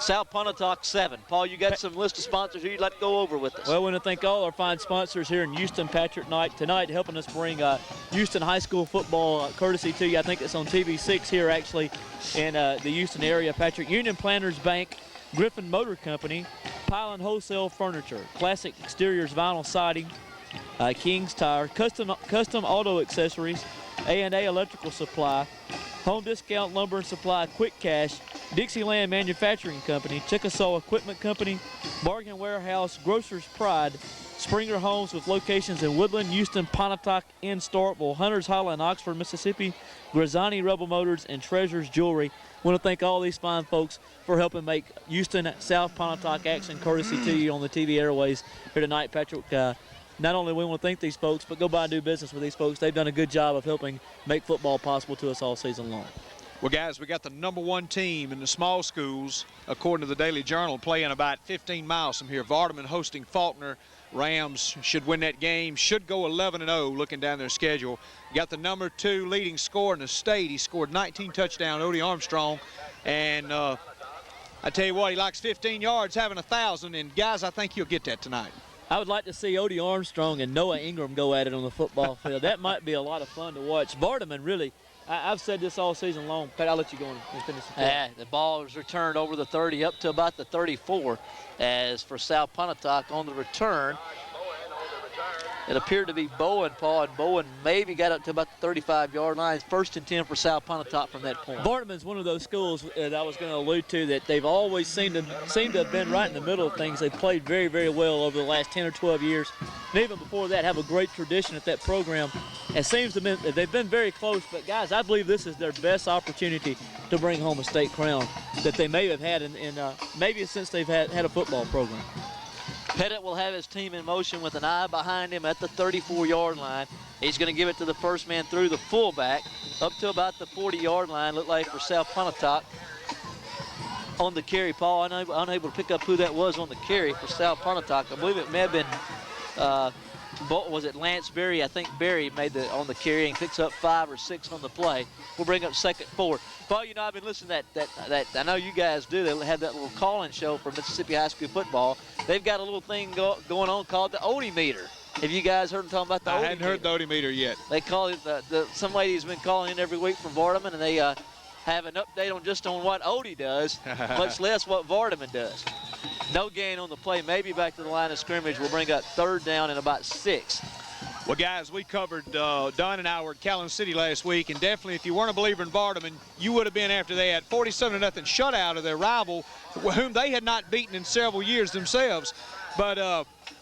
South Pontotoc 7. Paul, you got some list of sponsors who you'd like to go over with us. Well, I want to thank all our fine sponsors here in Houston, Patrick, tonight helping us bring Houston High School football courtesy to you. I think it's on TV6 here actually in the Houston area. Patrick, Union Planters Bank, Griffin Motor Company, Pylon Wholesale Furniture, Classic Exteriors Vinyl Siding, King's Tire, Custom Auto Accessories, A&A Electrical Supply, Home Discount Lumber and Supply, Quick Cash, Dixieland Manufacturing Company, Chickasaw Equipment Company, Bargain Warehouse, Grocers Pride, Springer Homes with locations in Woodland, Houston, Pontotoc, and Starkville, Hunters Hollow and Oxford, Mississippi, Grazzani Rebel Motors, and Treasures Jewelry. I want to thank all these fine folks for helping make Houston South Pontotoc action courtesy to you on the TV airways here tonight, Patrick. Not only we want to thank these folks, but go by and do business with these folks. They've done a good job of helping make football possible to us all season long. Well, guys, we got the #1 team in the small schools, according to the Daily Journal, playing about 15 miles from here. Vardaman hosting Faulkner. Rams should win that game, should go 11-0 looking down their schedule. Got the #2 leading scorer in the state. He scored 19 touchdowns, Odie Armstrong. And I tell you what, he likes 15 yards, having 1,000. And, guys, I think he'll get that tonight. I would like to see Odie Armstrong and Noah Ingram go at it on the football field. That might be a lot of fun to watch. Vardaman really, I've said this all season long. Pat, I'll let you go and finish the The ball is returned over the 30 up to about the 34. As for South Pontotoc on the return, it appeared to be Bowen, Paul, and Bowen maybe got up to about the 35-yard line. First and 10 for South Pontotoc from that point. Vardaman's one of those schools that I was going to allude to that they've always seemed to have been right in the middle of things. They've played very, very well over the last 10 or 12 years. And even before that, have a great tradition at that program. It seems to be they've been very close, but guys, I believe this is their best opportunity to bring home a state crown that they may have had in maybe since they've had a football program. Pettit will have his team in motion with an eye behind him at the 34-yard line. He's going to give it to the first man through the fullback up to about the 40-yard line, look like for South Pontotoc. On the carry, Paul, unable to pick up who that was on the carry for South Pontotoc. I believe it may have been, was it Lance Berry? I think Berry made on the carry and picks up 5 or 6 on the play. We'll bring up second forward. Paul, you know, I've been listening to that I know you guys do. They have that little call-in show for Mississippi High School football. They've got a little thing going on called the Odie meter. Have you guys heard them talking about the Odie meter? I hadn't heard the Odie meter yet. They call it, some lady's been calling in every week from Vardaman, and they have an update on what Odie does, much less what Vardaman does. No gain on the play, maybe back to the line of scrimmage. We'll bring up third down and about 6. Well, guys, we covered Don and I were at Callan City last week, and definitely if you weren't a believer in Vardaman, you would have been after they had 47-0 shutout of their rival, whom they had not beaten in several years themselves. But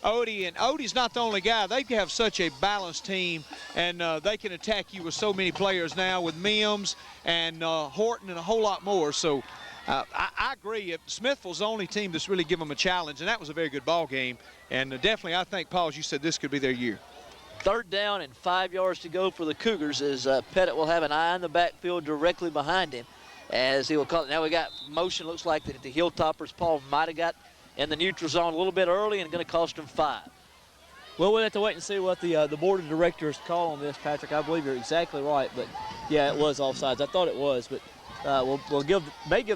Odie's not the only guy. They have such a balanced team, and they can attack you with so many players now with Mims and Horton and a whole lot more. So I agree. Smithville's the only team that's really given them a challenge, and that was a very good ball game. And definitely, I think, Paul, as you said, this could be their year. Third down and 5 yards to go for the Cougars as Pettit will have an eye in the backfield directly behind him as he will call it. Now we got motion. Looks like that the Hilltoppers, Paul, might have got in the neutral zone a little bit early and going to cost him 5. Well, we'll have to wait and see what the board of directors call on this, Patrick. I believe you're exactly right, but yeah, it was offsides. I thought it was, but we'll give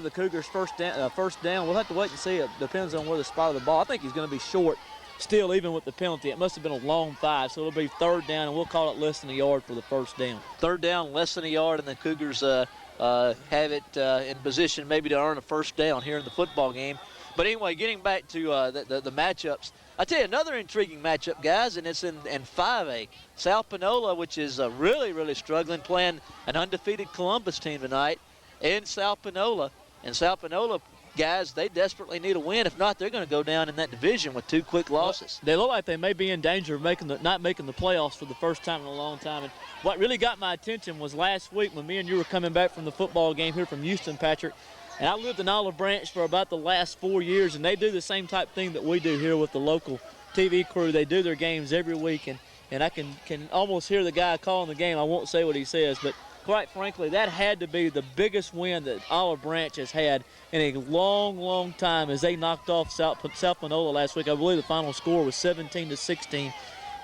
the Cougars first down. We'll have to wait and see. It depends on where the spot of the ball. I think he's going to be short still, even with the penalty. It must have been a long 5, so it'll be third down, and we'll call it less than a yard for the first down. Third down, less than a yard, and the Cougars have it in position maybe to earn a first down here in the football game. But anyway, getting back to the matchups, I tell you another intriguing matchup, guys, and it's in 5A. South Panola, which is really, really struggling, playing an undefeated Columbus team tonight in South Panola. And South Panola guys, they desperately need a win. If not, they're going to go down in that division with 2 quick losses. They look like they may be in danger of not making the playoffs for the first time in a long time. And what really got my attention was last week when me and you were coming back from the football game here from Houston, Patrick. And I lived in Olive Branch for about the last 4 years, and they do the same type thing that we do here with the local TV crew. They do their games every week, and I can almost hear the guy calling the game. I won't say what he says, but quite frankly, that had to be the biggest win that Olive Branch has had in a long, long time as they knocked off South Panola last week. I believe the final score was 17-16.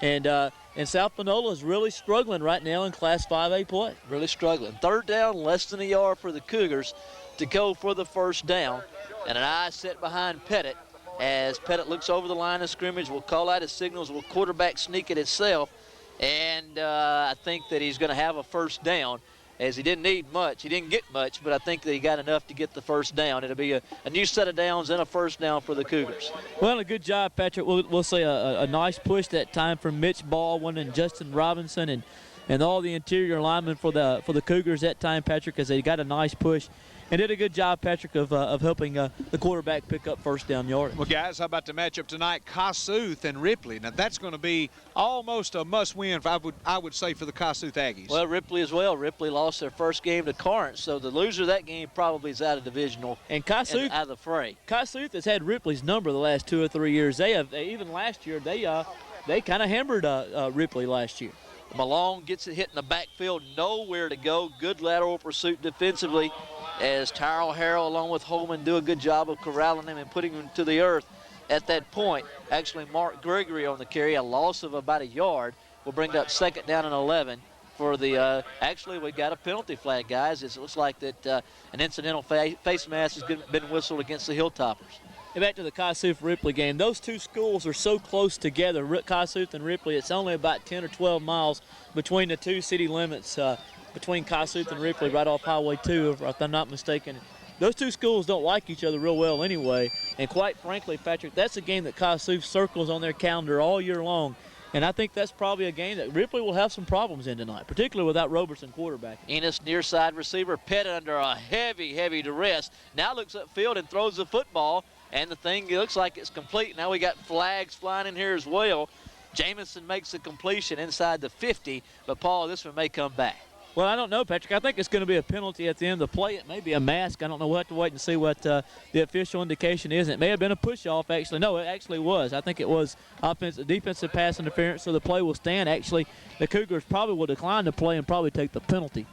And South Panola is really struggling right now in Class 5A play. Really struggling. 3rd down, less than a yard for the Cougars to go for the first down. And an eye set behind Pettit as Pettit looks over the line of scrimmage. Will call out his signals. Will quarterback sneak it itself. And I think that he's going to have a first down, as he didn't need much. He didn't get much, but I think that he got enough to get the first down. It'll be a new set of downs and a first down for the Cougars. Well, a good job, Patrick. We'll say a nice push that time from Mitch Baldwin and Justin Robinson and all the interior linemen for the Cougars that time, Patrick, as they got a nice push. And did a good job, Patrick, of helping the quarterback pick up first down yardage. Well, guys, how about the matchup tonight? Kossuth and Ripley. Now, that's going to be almost a must-win, I would say, for the Kossuth Aggies. Well, Ripley as well. Ripley lost their first game to Corinth, so the loser of that game probably is out of divisional and Kossuth out of the fray. Kossuth has had Ripley's number the last 2 or 3 years. Even last year, they kind of hammered Ripley last year. Malone gets it hit in the backfield, nowhere to go. Good lateral pursuit defensively as Tyrell Harrell along with Holman do a good job of corralling him and putting him to the earth at that point. Actually, Mark Gregory on the carry, a loss of about a yard, will bring up 2nd down and 11 for the, actually we got a penalty flag, guys. It looks like that an incidental face mask has been whistled against the Hilltoppers. And back to the Kossuth-Ripley game. Those two schools are so close together, Kossuth and Ripley. It's only about 10 or 12 miles between the two city limits, between Kossuth and Ripley, right off Highway 2, if I'm not mistaken. Those two schools don't like each other real well anyway. And quite frankly, Patrick, that's a game that Kossuth circles on their calendar all year long. And I think that's probably a game that Ripley will have some problems in tonight, particularly without Robertson quarterback. Enos near side receiver, Pettit under a heavy duress. Now looks upfield and throws the football. And the thing looks like it's complete. Now we got flags flying in here as well. Jamison makes the completion inside the 50, but Paul, this one may come back. Well, I don't know, Patrick. I think it's going to be a penalty at the end of the play. It may be a mask. I don't know. We'll have to wait and see what the official indication is. It may have been a push-off, actually. No, it actually was. I think it was defensive pass interference, so the play will stand. Actually, the Cougars probably will decline the play and probably take the penalty.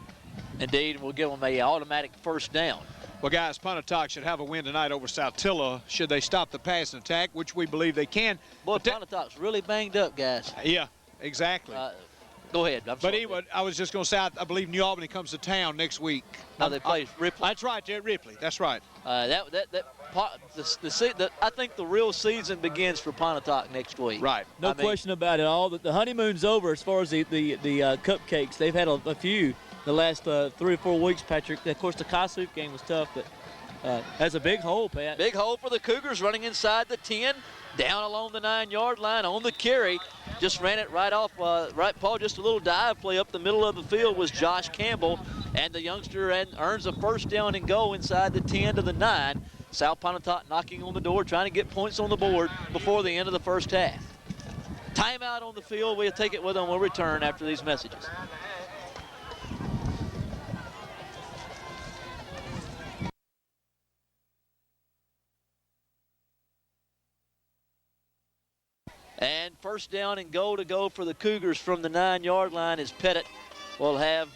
Indeed, we'll give them an automatic first down. Well, guys, Pontotoc should have a win tonight over South Tilla should they stop the passing attack, which we believe they can. Boy, Pontotoc's really banged up, guys. Yeah, exactly. Go ahead. But anyway, I was just going to say, I believe New Albany comes to town next week. Now they play Ripley. That's right, Ripley. That's right. I think the real season begins for Pontotoc next week. Right. No question about it. The honeymoon's over as far as the cupcakes. They've had a few the last 3 or 4 weeks, Patrick. Of course, the Kossuth game was tough, but that's a big hole, Pat. Big hole for the Cougars, running inside the 10, down along the 9-yard line on the carry. Just ran it right off, right, Paul, just a little dive play up the middle of the field was Josh Campbell, and the youngster earns a first down and go inside the 10 to the 9. South Pontotoc knocking on the door, trying to get points on the board before the end of the first half. Timeout on the field. We'll take it with them. We'll return after these messages. And first down and goal to go for the Cougars from the 9-yard line is Pettit. Will have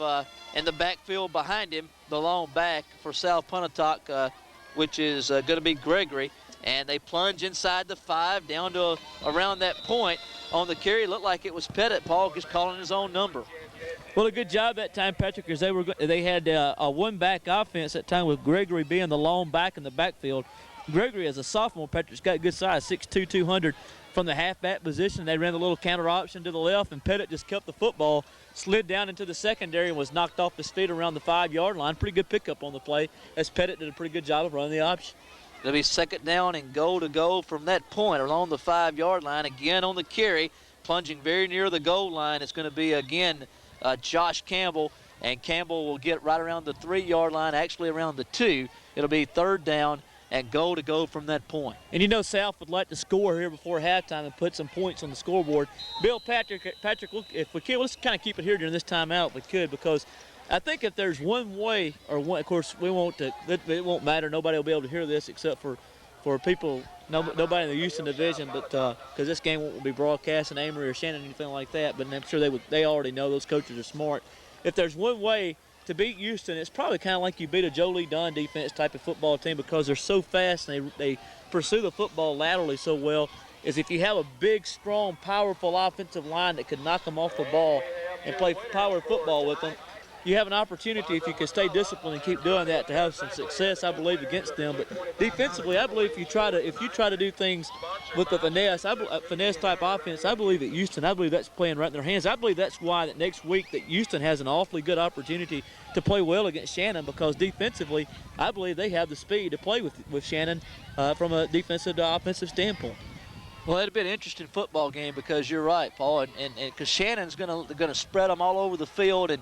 in the backfield behind him the long back for South Pontotoc, which is going to be Gregory. And they plunge inside the 5 down to around that point on the carry. Looked like it was Pettit. Paul just calling his own number. Well, a good job that time, Patrick, because they had a one-back offense that time with Gregory being the long back in the backfield. Gregory, as a sophomore, Patrick's got good size, 6'2", 200. From the halfback position, they ran the little counter option to the left, and Pettit just kept the football, slid down into the secondary, and was knocked off his feet around the 5-yard line. Pretty good pickup on the play, as Pettit did a pretty good job of running the option. It'll be second down and goal to go from that point along the 5-yard line. Again on the carry, plunging very near the goal line. It's going to be, again, Josh Campbell, and Campbell will get right around the 3-yard line, actually around the 2. It'll be third down and goal to go from that point. And you know South would like to score here before halftime and put some points on the scoreboard. Bill, Patrick, if we could, let's kind of keep it here during this timeout if we could, because I think if there's one way, or one, of course we won't, it won't matter. Nobody will be able to hear this except for people, nobody in the Houston division, but because this game won't be broadcast in Amory or Shannon or anything like that. But I'm sure they already know, those coaches are smart. If there's one way to beat Houston, it's probably kind of like you beat a Joe Lee Dunn defense type of football team, because they're so fast and they pursue the football laterally so well, is if you have a big, strong, powerful offensive line that could knock them off the ball and play power football with them, you have an opportunity, if you can stay disciplined and keep doing that, to have some success, I believe, against them. But defensively, I believe if you try to do things with the finesse type offense, I believe that Houston, I believe that's playing right in their hands. I believe that's why that next week that Houston has an awfully good opportunity to play well against Shannon, because defensively, I believe they have the speed to play with Shannon from a defensive to offensive standpoint. Well, it'll be an interesting football game, because you're right, Paul, and because Shannon's gonna spread them all over the field,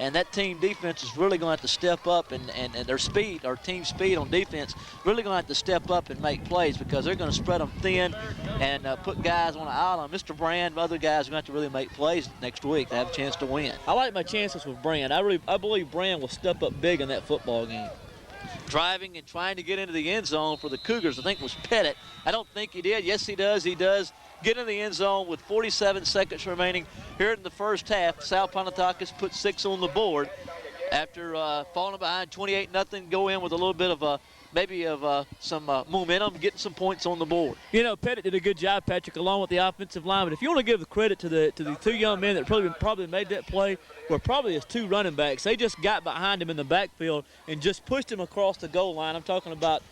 and that team defense is really going to have to step up, and their speed, our team speed on defense, really going to have to step up and make plays, because they're going to spread them thin and put guys on the island. Mr. Brand, other guys are going to have to really make plays next week to have a chance to win. I like my chances with Brand. I believe Brand will step up big in that football game. Driving and trying to get into the end zone for the Cougars, I think, was Pettit. I don't think he did. Yes, he does. He does get in the end zone with 47 seconds remaining here in the first half. South Pontotoc has put 6 on the board after falling behind 28-0. Go in with a little bit of some momentum, getting some points on the board. You know, Pettit did a good job, Patrick, along with the offensive line. But if you want to give the credit to the two young men that probably made that play, were probably his 2 running backs. They just got behind him in the backfield and just pushed him across the goal line. I'm talking about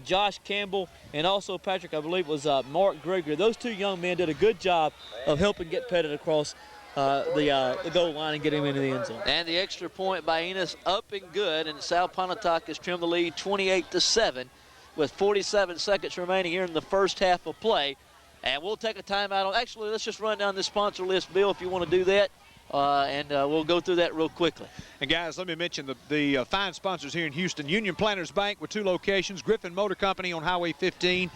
Josh Campbell and also, Patrick, I believe it was Mark Gregory. Those 2 young men did a good job of helping get Pettit across the goal line and get him into the end zone. And the extra point by Enos up and good, and South Pontotoc has trimmed the lead 28-7 with 47 seconds remaining here in the first half of play. And we'll take a timeout. Actually, let's just run down this sponsor list, Bill, if you want to do that. And we'll go through that real quickly. And guys, let me mention the fine sponsors here in Houston. Union Planters Bank with 2 locations, Griffin Motor Company on Highway 15,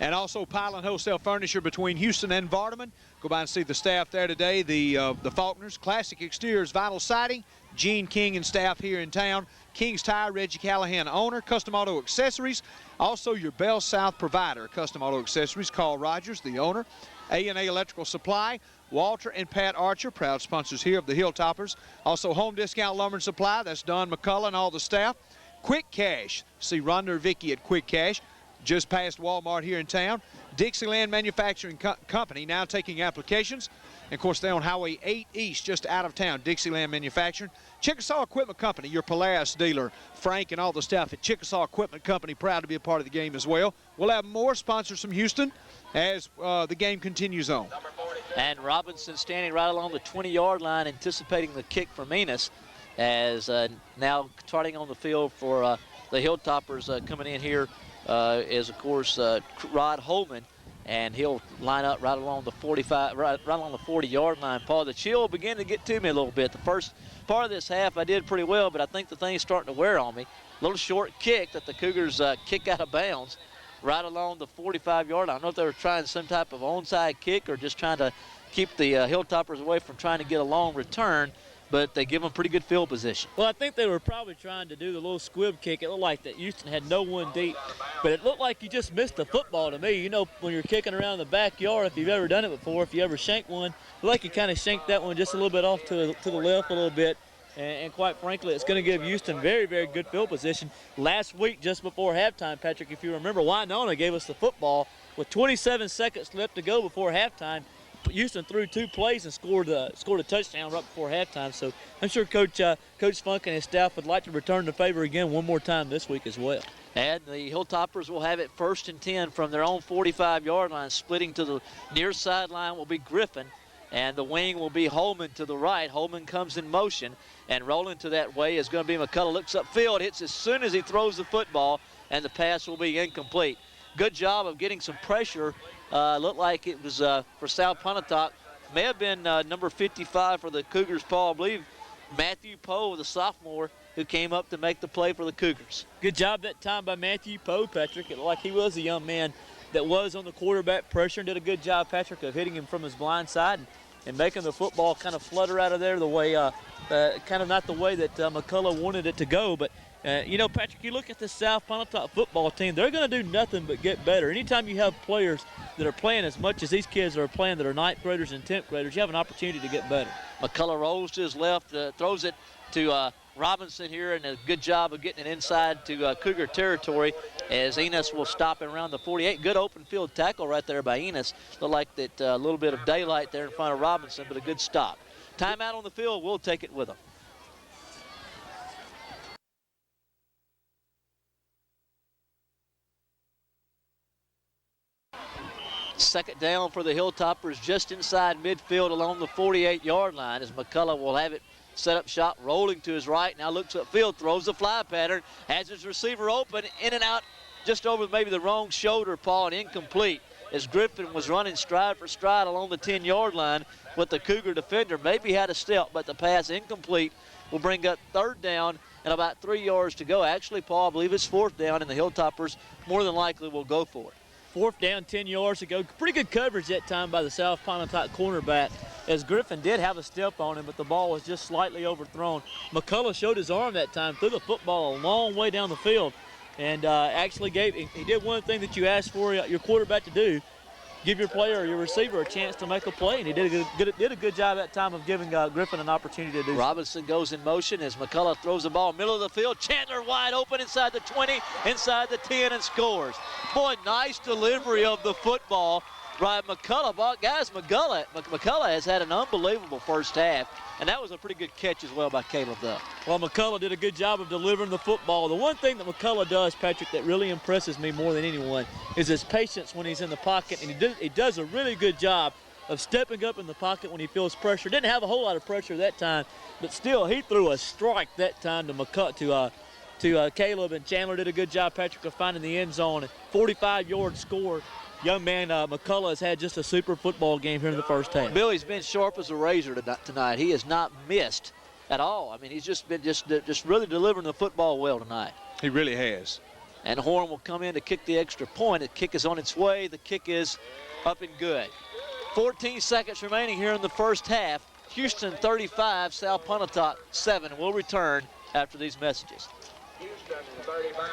and also Piling Wholesale Furniture between Houston and Vardaman. Go by and see the staff there today. The Faulkners, Classic Exteriors, Vinyl Siding, Gene King and staff here in town. King's Tire, Reggie Callahan, owner. Custom Auto Accessories, also your Bell South provider. Custom Auto Accessories, Carl Rogers, the owner. A&A Electrical Supply, Walter and Pat Archer, proud sponsors here of the Hilltoppers. Also Home Discount Lumber and Supply, that's Don McCullough and all the staff. Quick Cash, see Rhonda or Vicky at Quick Cash, just past Walmart here in town. Dixieland Manufacturing Company, now taking applications. And of course, they're on Highway 8 East, just out of town, Dixieland Manufacturing. Chickasaw Equipment Company, your Polaris dealer. Frank and all the staff at Chickasaw Equipment Company, proud to be a part of the game as well. We'll have more sponsors from Houston as the game continues on. And Robinson standing right along the 20-yard line, anticipating the kick from Enos, as now trotting on the field for the Hilltoppers coming in here is, of course, Rod Holman. And he'll line up right along the 45, right along the 40-yard line. Paul, the chill began to get to me a little bit. The first part of this half I did pretty well, but I think the thing's starting to wear on me. A little short kick that the Cougars kick out of bounds right along the 45-yard line. I don't know if they were trying some type of onside kick or just trying to keep the Hilltoppers away from trying to get a long return, but they give them pretty good field position. Well, I think they were probably trying to do the little squib kick. It looked like that Houston had no one deep, but it looked like you just missed the football to me. You know, when you're kicking around the backyard, if you've ever done it before, if you ever shanked one, it looked like you kind of shanked that one just a little bit off to the left a little bit. And quite frankly, it's going to give Houston very, very good field position. Last week, just before halftime, Patrick, if you remember, Winona gave us the football with 27 seconds left to go before halftime. Houston threw 2 plays and scored a touchdown right before halftime. So I'm sure Coach Funk and his staff would like to return the favor again one more time this week as well. And the Hilltoppers will have it 1st and 10 from their own 45-yard line. Splitting to the near sideline will be Griffin, and the wing will be Holman to the right. Holman comes in motion, and rolling to that way is going to be McCullough. Looks upfield, hits as soon as he throws the football, and the pass will be incomplete. Good job of getting some pressure. Looked like it was for South Pontotoc. May have been number 55 for the Cougars, Paul. I believe Matthew Poe, the sophomore, who came up to make the play for the Cougars. Good job that time by Matthew Poe, Patrick. It looked like he was a young man that was on the quarterback pressure and did a good job, Patrick, of hitting him from his blind side and making the football kind of flutter out of there the way, kind of not the way that McCullough wanted it to go. But, you know, Patrick, you look at the South Pontotoc football team, they're going to do nothing but get better. Anytime you have players that are playing as much as these kids are playing that are 9th graders and 10th graders, you have an opportunity to get better. McCullough rolls to his left, throws it to Robinson here, and a good job of getting it inside to Cougar territory as Enos will stop it around the 48. Good open field tackle right there by Enos. Looked like that a little bit of daylight there in front of Robinson, but a good stop. Timeout on the field, we'll take it with them. Second down for the Hilltoppers just inside midfield along the 48-yard line as McCullough will have it set up shot, rolling to his right. Now looks upfield, throws the fly pattern, has his receiver open, in and out just over maybe the wrong shoulder, Paul, and incomplete as Griffin was running stride for stride along the 10-yard line with the Cougar defender. Maybe had a step, but the pass incomplete will bring up third down and about 3 yards to go. Actually, Paul, I believe it's fourth down, and the Hilltoppers more than likely will go for it. Fourth down, 10 yards to go. Pretty good coverage that time by the South Pontotoc cornerback as Griffin did have a step on him, but the ball was just slightly overthrown. McCullough showed his arm that time, threw the football a long way down the field, and actually he did one thing that you asked for your quarterback to do, give your player or your receiver a chance to make a play, and he did a good job that time of giving Griffin an opportunity to do so. Robinson goes in motion as McCullough throws the ball middle of the field. Chandler wide open inside the 20, inside the 10, and scores. Boy, nice delivery of the football by McCullough. Guys, McCullough has had an unbelievable first half, and that was a pretty good catch as well by Caleb Duff. Well, McCullough did a good job of delivering the football. The one thing that McCullough does, Patrick, that really impresses me more than anyone is his patience when he's in the pocket, and he does a really good job of stepping up in the pocket when he feels pressure. Didn't have a whole lot of pressure that time, but still he threw a strike that time to Caleb, and Chandler did a good job, Patrick, of finding the end zone. 45-yard score. Young man McCullough has had just a super football game here in the first half. Billy's been sharp as a razor tonight. He has not missed at all. I mean, he's just been just really delivering the football well tonight. He really has. And Horn will come in to kick the extra point. The kick is on its way. The kick is up and good. 14 seconds remaining here in the first half. Houston 35, South Pontotoc 7. We'll return after these messages. Houston 35.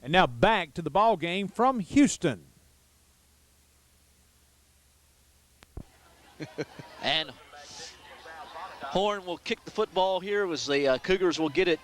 And now back to the ball game from Houston. And Horn will kick the football here as the Cougars will get it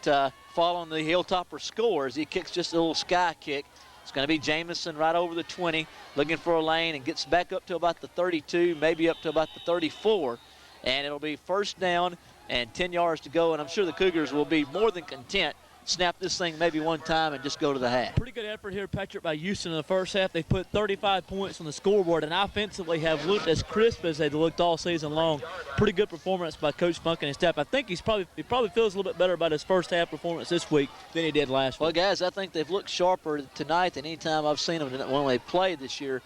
following the Hilltopper score as he kicks just a little sky kick. It's going to be Jamison right over the 20, looking for a lane, and gets back up to about the 32, maybe up to about the 34. And it'll be first down and 10 yards to go, and I'm sure the Cougars will be more than content. Snap this thing maybe one time and just go to the half. Pretty good effort here, Patrick, by Houston in the first half. They put 35 points on the scoreboard and offensively have looked as crisp as they've looked all season long. Pretty good performance by Coach Funk and his staff. I think he probably feels a little bit better about his first half performance this week than he did last week. Well, guys, I think they've looked sharper tonight than any time I've seen them when they played this year.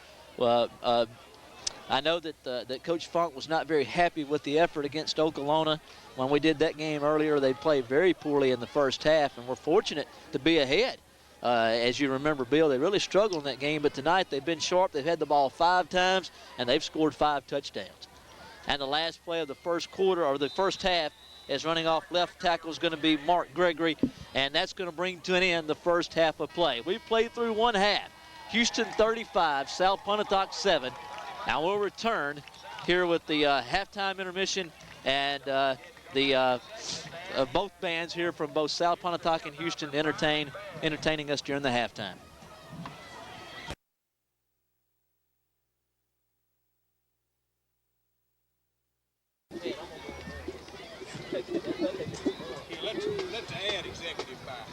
I know that Coach Funk was not very happy with the effort against Okolona. When we did that game earlier, they played very poorly in the first half, and we're fortunate to be ahead. As you remember, Bill, they really struggled in that game, but tonight they've been sharp. They've had the ball 5 times, and they've scored 5 touchdowns. And the last play of the first quarter, or the first half, is running off left tackle is going to be Mark Gregory, and that's going to bring to an end the first half of play. We've played through one half. Houston 35, South Pontotoc 7. Now we'll return here with the halftime intermission and both bands here from both South Pontotoc and Houston entertaining us during the halftime. Let's add executive back.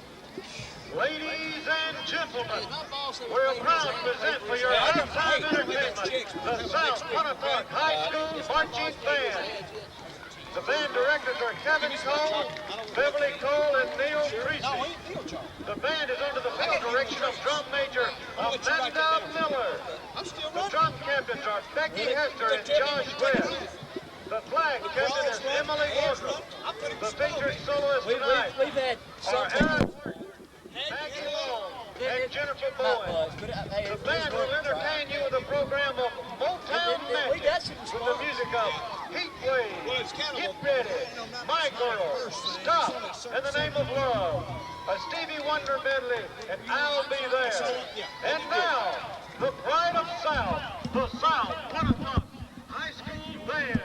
Ladies and gentlemen, we're proud to present for your halftime entertainment the South Pontotoc High School Marching Band. The band directors are Kevin Cole, Beverly Cole, and Neil Creasy. The band is under the full direction of drum major Amanda Miller. The drum Becky Hester and Josh Webb. The flag captain is Emily Wardrow. The featured soloists tonight We've had are Aaron Horton, Maggie Long, and Jennifer Bowen. The band will entertain you with a program of Motown magic with the music of Heat Wave, Get Ready, My Girl, Stop, and The Name of Love, a Stevie Wonder medley, and I'll Be There. And now, the pride of South, the South Pontotoc High School Band.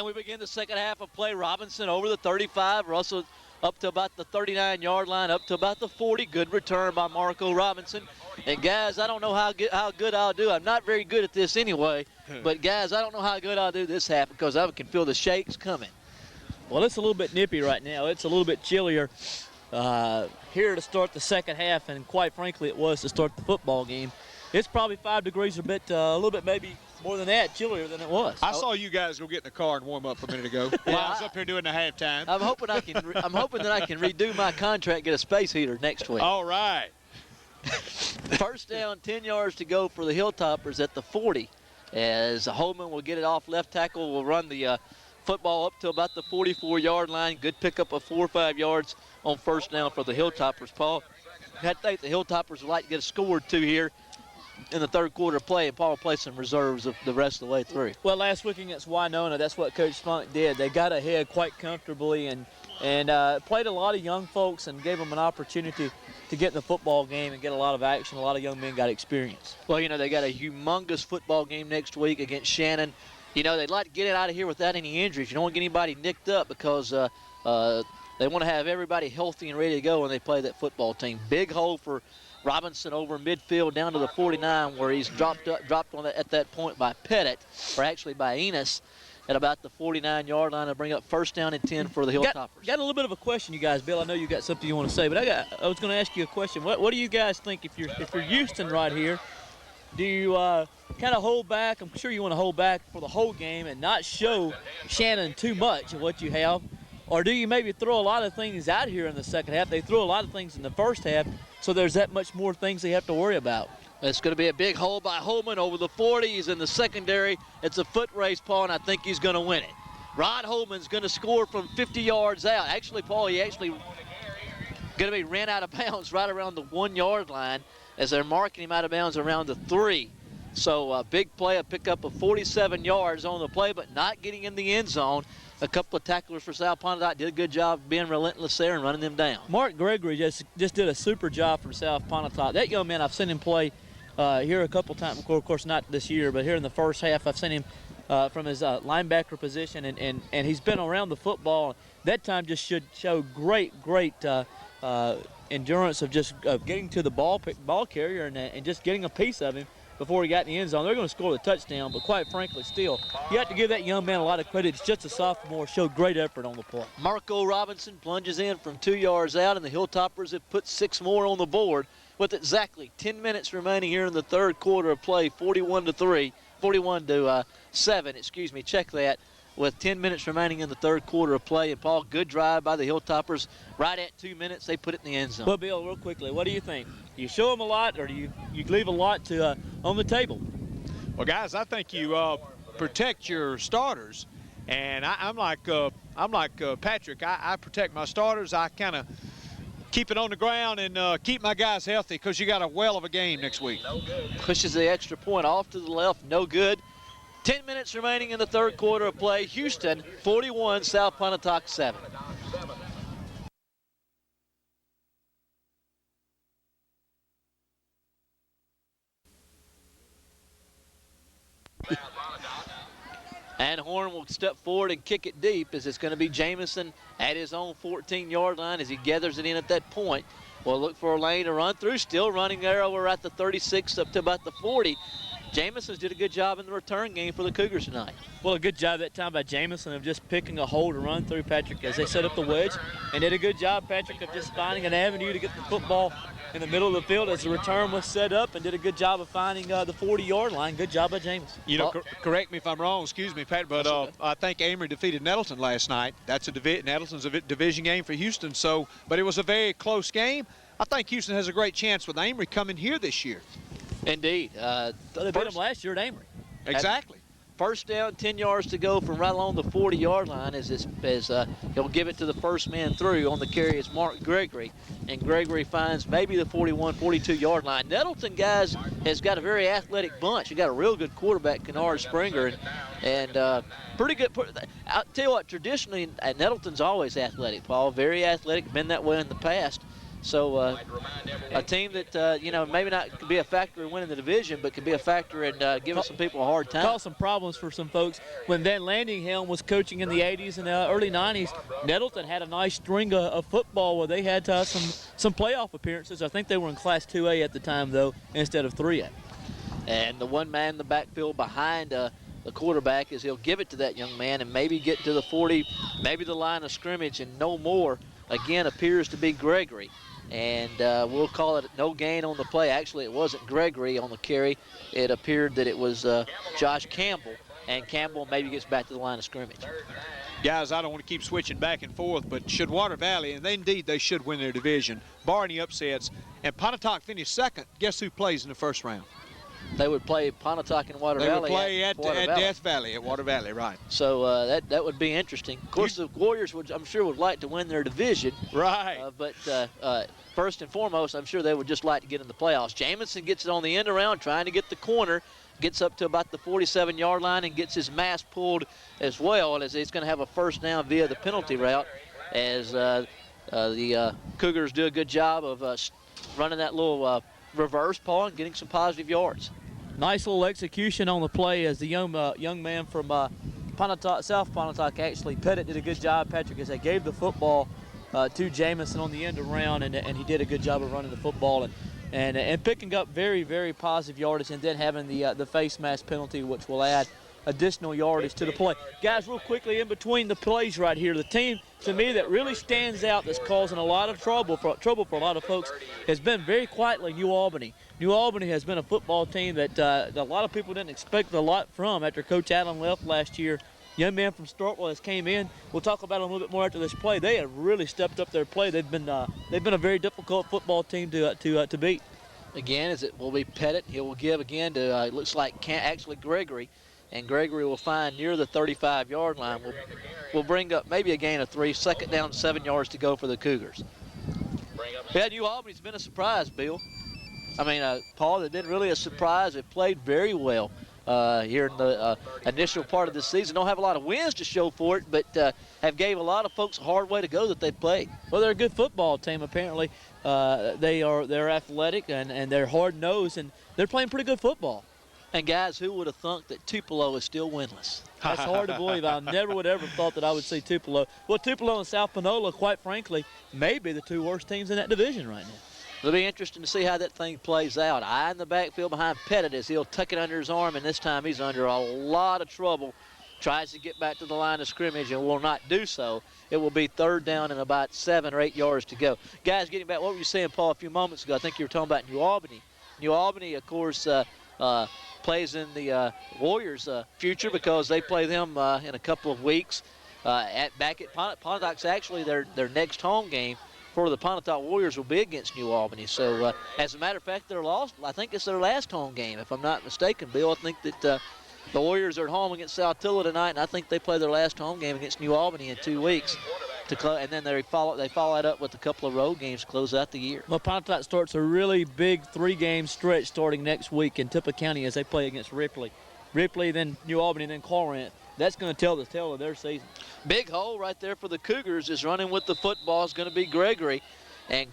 we begin the second half of play. Robinson over the 35. Russell up to about the 39-yard line, up to about the 40. Good return by Marco Robinson. And, guys, I don't know how good I'll do. I'm not very good at this anyway. But, guys, I don't know how good I'll do this half because I can feel the shakes coming. Well, it's a little bit nippy right now. It's a little bit chillier here to start the second half, and quite frankly, it was to start the football game. It's probably 5 degrees or a little bit maybe more than that, chillier than it was. I saw you guys go get in the car and warm up a minute ago while I was up here doing the halftime. I'm hoping that I can redo my contract, get a space heater next week. All right. First down, 10 yards to go for the Hilltoppers at the 40. As Holman will get it off, left tackle will run the football up to about the 44-yard line. Good pickup of 4 or 5 yards on first down for the Hilltoppers, Paul. I think the Hilltoppers would like to get a score or two here in the third quarter play, and Paul will play some reserves the rest of the way through. Well, last week against Winona, that's what Coach Spunk did. They got ahead quite comfortably and played a lot of young folks and gave them an opportunity to get in the football game and get a lot of action. A lot of young men got experience. Well, you know, they got a humongous football game next week against Shannon. You know, they'd like to get it out of here without any injuries. You don't want to get anybody nicked up because they want to have everybody healthy and ready to go when they play that football team. Big hole for Robinson over midfield down to the 49 where he's dropped on at that point by Pettit, or actually by Enos, at about the 49-yard line to bring up first down and 10 for the Hilltoppers. Got a little bit of a question, you guys. Bill, I know you got something you want to say, but I was going to ask you a question. What do you guys think if you're Houston right here? Do you kind of hold back? I'm sure you want to hold back for the whole game and not show Shannon too much of what you have. Or do you maybe throw a lot of things out here in the second half? They threw a lot of things in the first half, so there's that much more things they have to worry about. It's going to be a big hole by Holman over the 40. He's in the secondary. It's a foot race, Paul, and I think he's going to win it. Rod Holman's going to score from 50 yards out. Actually, Paul, he actually going to be ran out of bounds right around the 1-yard line as they're marking him out of bounds around the 3. So a big play, a pickup of 47 yards on the play, but not getting in the end zone. A couple of tacklers for South Pontotoc did a good job being relentless there and running them down. Mark Gregory just did a super job for South Pontotoc. That young man, I've seen him play here a couple times. Of course, not this year, but here in the first half, I've seen him from his linebacker position, and he's been around the football. That time just should show great endurance of getting to the ball carrier and just getting a piece of him before he got in the end zone. They're going to score the touchdown, but quite frankly, still, you have to give that young man a lot of credit. It's just a sophomore, showed great effort on the play. Marco Robinson plunges in from 2 yards out, and the Hilltoppers have put 6 more on the board with exactly 10 minutes remaining here in the third quarter of play, 41 to 7, excuse me, check that, with 10 minutes remaining in the third quarter of play. And, Paul, good drive by the Hilltoppers. Right at 2 minutes, they put it in the end zone. Well, Bill, real quickly, what do you think? Do you show them a lot, or do you leave a lot to on the table? Well, guys, I think you protect your starters, and I'm like Patrick. I protect my starters. I kind of keep it on the ground and keep my guys healthy because you got a well of a game next week. Pushes the extra point off to the left, no good. 10 minutes remaining in the third quarter of play. Houston 41, South Pontotoc 7. And Horn will step forward and kick it deep as it's going to be Jamison at his own 14-yard line as he gathers it in at that point. We'll look for a lane to run through. Still running there over at the 36 up to about the 40. Jamison's did a good job in the return game for the Cougars tonight. Well, a good job that time by Jamison of just picking a hole to run through, Patrick, as they set up the wedge. And did a good job, Patrick, of just finding an avenue to get the football in the middle of the field as the return was set up, and did a good job of finding the 40-yard line. Good job by Jamison. You know, correct me if I'm wrong, excuse me, Pat, but I think Amory defeated Nettleton last night. Nettleton's a division game for Houston, but it was a very close game. I think Houston has a great chance with Amory coming here this year. Indeed. They beat them last year at Amory. Exactly. First down, 10 yards to go from right along the 40-yard line as he'll give it to the first man through. On the carry is Mark Gregory, and Gregory finds maybe the 41, 42-yard line. Nettleton, guys, has got a very athletic bunch. You got a real good quarterback, Kennard Springer, and pretty good. I'll tell you what, traditionally, Nettleton's always athletic, Paul. Very athletic, been that way in the past. So a team that, you know, maybe not could be a factor in winning the division, but could be a factor in giving some people a hard time. Caused some problems for some folks. When Van Landingham was coaching in the 80s and early 90s, Nettleton had a nice string of football where they had some playoff appearances. I think they were in Class 2A at the time, though, instead of 3A. And the one man in the backfield behind the quarterback is he'll give it to that young man and maybe get to the 40, maybe the line of scrimmage, and no more. Again, appears to be Gregory. And we'll call it no gain on the play. Actually, it wasn't Gregory on the carry. It appeared that it was Josh Campbell, and Campbell maybe gets back to the line of scrimmage. Guys, I don't want to keep switching back and forth, but should Water Valley, and indeed they should win their division, bar any upsets, and Pontotoc finish second, guess who plays in the first round? They would play Pontotoc and Water They Valley. would play at Water Valley. Death Valley, at Water Valley, right. So that would be interesting. Of course, the Warriors I'm sure would like to win their division. Right. But first and foremost, I'm sure they would just like to get in the playoffs. Jamison gets it on the end around, trying to get the corner, gets up to about the 47-yard line and gets his mask pulled as well, as he's going to have a first down via the penalty route, as the Cougars do a good job of running that little reverse, Paul, and getting some positive yards. Nice little execution on the play as the young man from Pontotoc, South Pontotoc, actually, Pettit did a good job, Patrick, as they gave the football to Jamison on the end around, and he did a good job of running the football and picking up very, very positive yardage, and then having the face mask penalty, which will add additional yardage to the play. Guys, real quickly, in between the plays right here, the team, to me, that really stands out, that's causing a lot of trouble for a lot of folks, has been very quietly New Albany. New Albany has been a football team that a lot of people didn't expect a lot from after Coach Allen left last year. Young man from Starkville has came in. We'll talk about it a little bit more after this play. They have really stepped up their play. They've been a very difficult football team to beat. Again, as it will be Pettit. He will give again to it looks like actually Gregory, and Gregory will find near the 35-yard line. We'll bring up maybe a gain of 3. Second down, 7 yards to go for the Cougars. Yeah, New Albany's been a surprise, Bill. I mean, Paul, they've been really a surprise. They've played very well here in the initial part of the season. Don't have a lot of wins to show for it, but have gave a lot of folks a hard way to go that they've played. Well, they're a good football team, apparently. They're athletic and they're hard-nosed, and they're playing pretty good football. And guys, who would have thunk that Tupelo is still winless? That's hard to believe. I never would ever thought that I would see Tupelo. Well, Tupelo and South Panola, quite frankly, may be the two worst teams in that division right now. It'll be interesting to see how that thing plays out. Eye in the backfield behind Pettit as he'll tuck it under his arm, and this time he's under a lot of trouble. Tries to get back to the line of scrimmage and will not do so. It will be third down and about 7 or 8 yards to go. Guys, getting back, what were you saying, Paul, a few moments ago? I think you were talking about New Albany. New Albany, of course, plays in the Warriors' future because they play them in a couple of weeks. Back at Pontotoc's actually their next home game for the Pontotoc Warriors will be against New Albany. So, as a matter of fact, I think it's their last home game, if I'm not mistaken, Bill. I think that the Warriors are at home against Saltillo tonight, and I think they play their last home game against New Albany in 2 weeks. And then they follow that up with a couple of road games to close out the year. Well, Pontotoc starts a really big 3-game stretch starting next week in Tippah County as they play against Ripley. Ripley, then New Albany, then Corinth. That's going to tell the tale of their season. Big hole right there for the Cougars is running with the football is going to be Gregory, and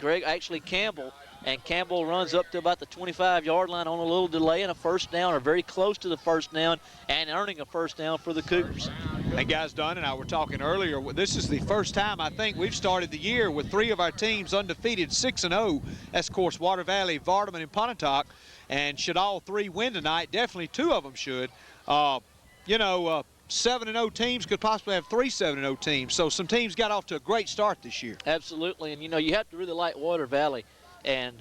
Campbell. And Campbell runs up to about the 25-yard line on a little delay and a first down, or very close to the first down, and earning a first down for the Cougars. And guys, Don and I were talking earlier, this is the first time I think we've started the year with 3 of our teams undefeated, 6-0. That's, of course, Water Valley, Vardaman, and Pontotoc. And should all 3 win tonight, definitely 2 of them should. 7-0 teams could possibly have 3 7-0 teams. So some teams got off to a great start this year. Absolutely, and you have to really like Water Valley and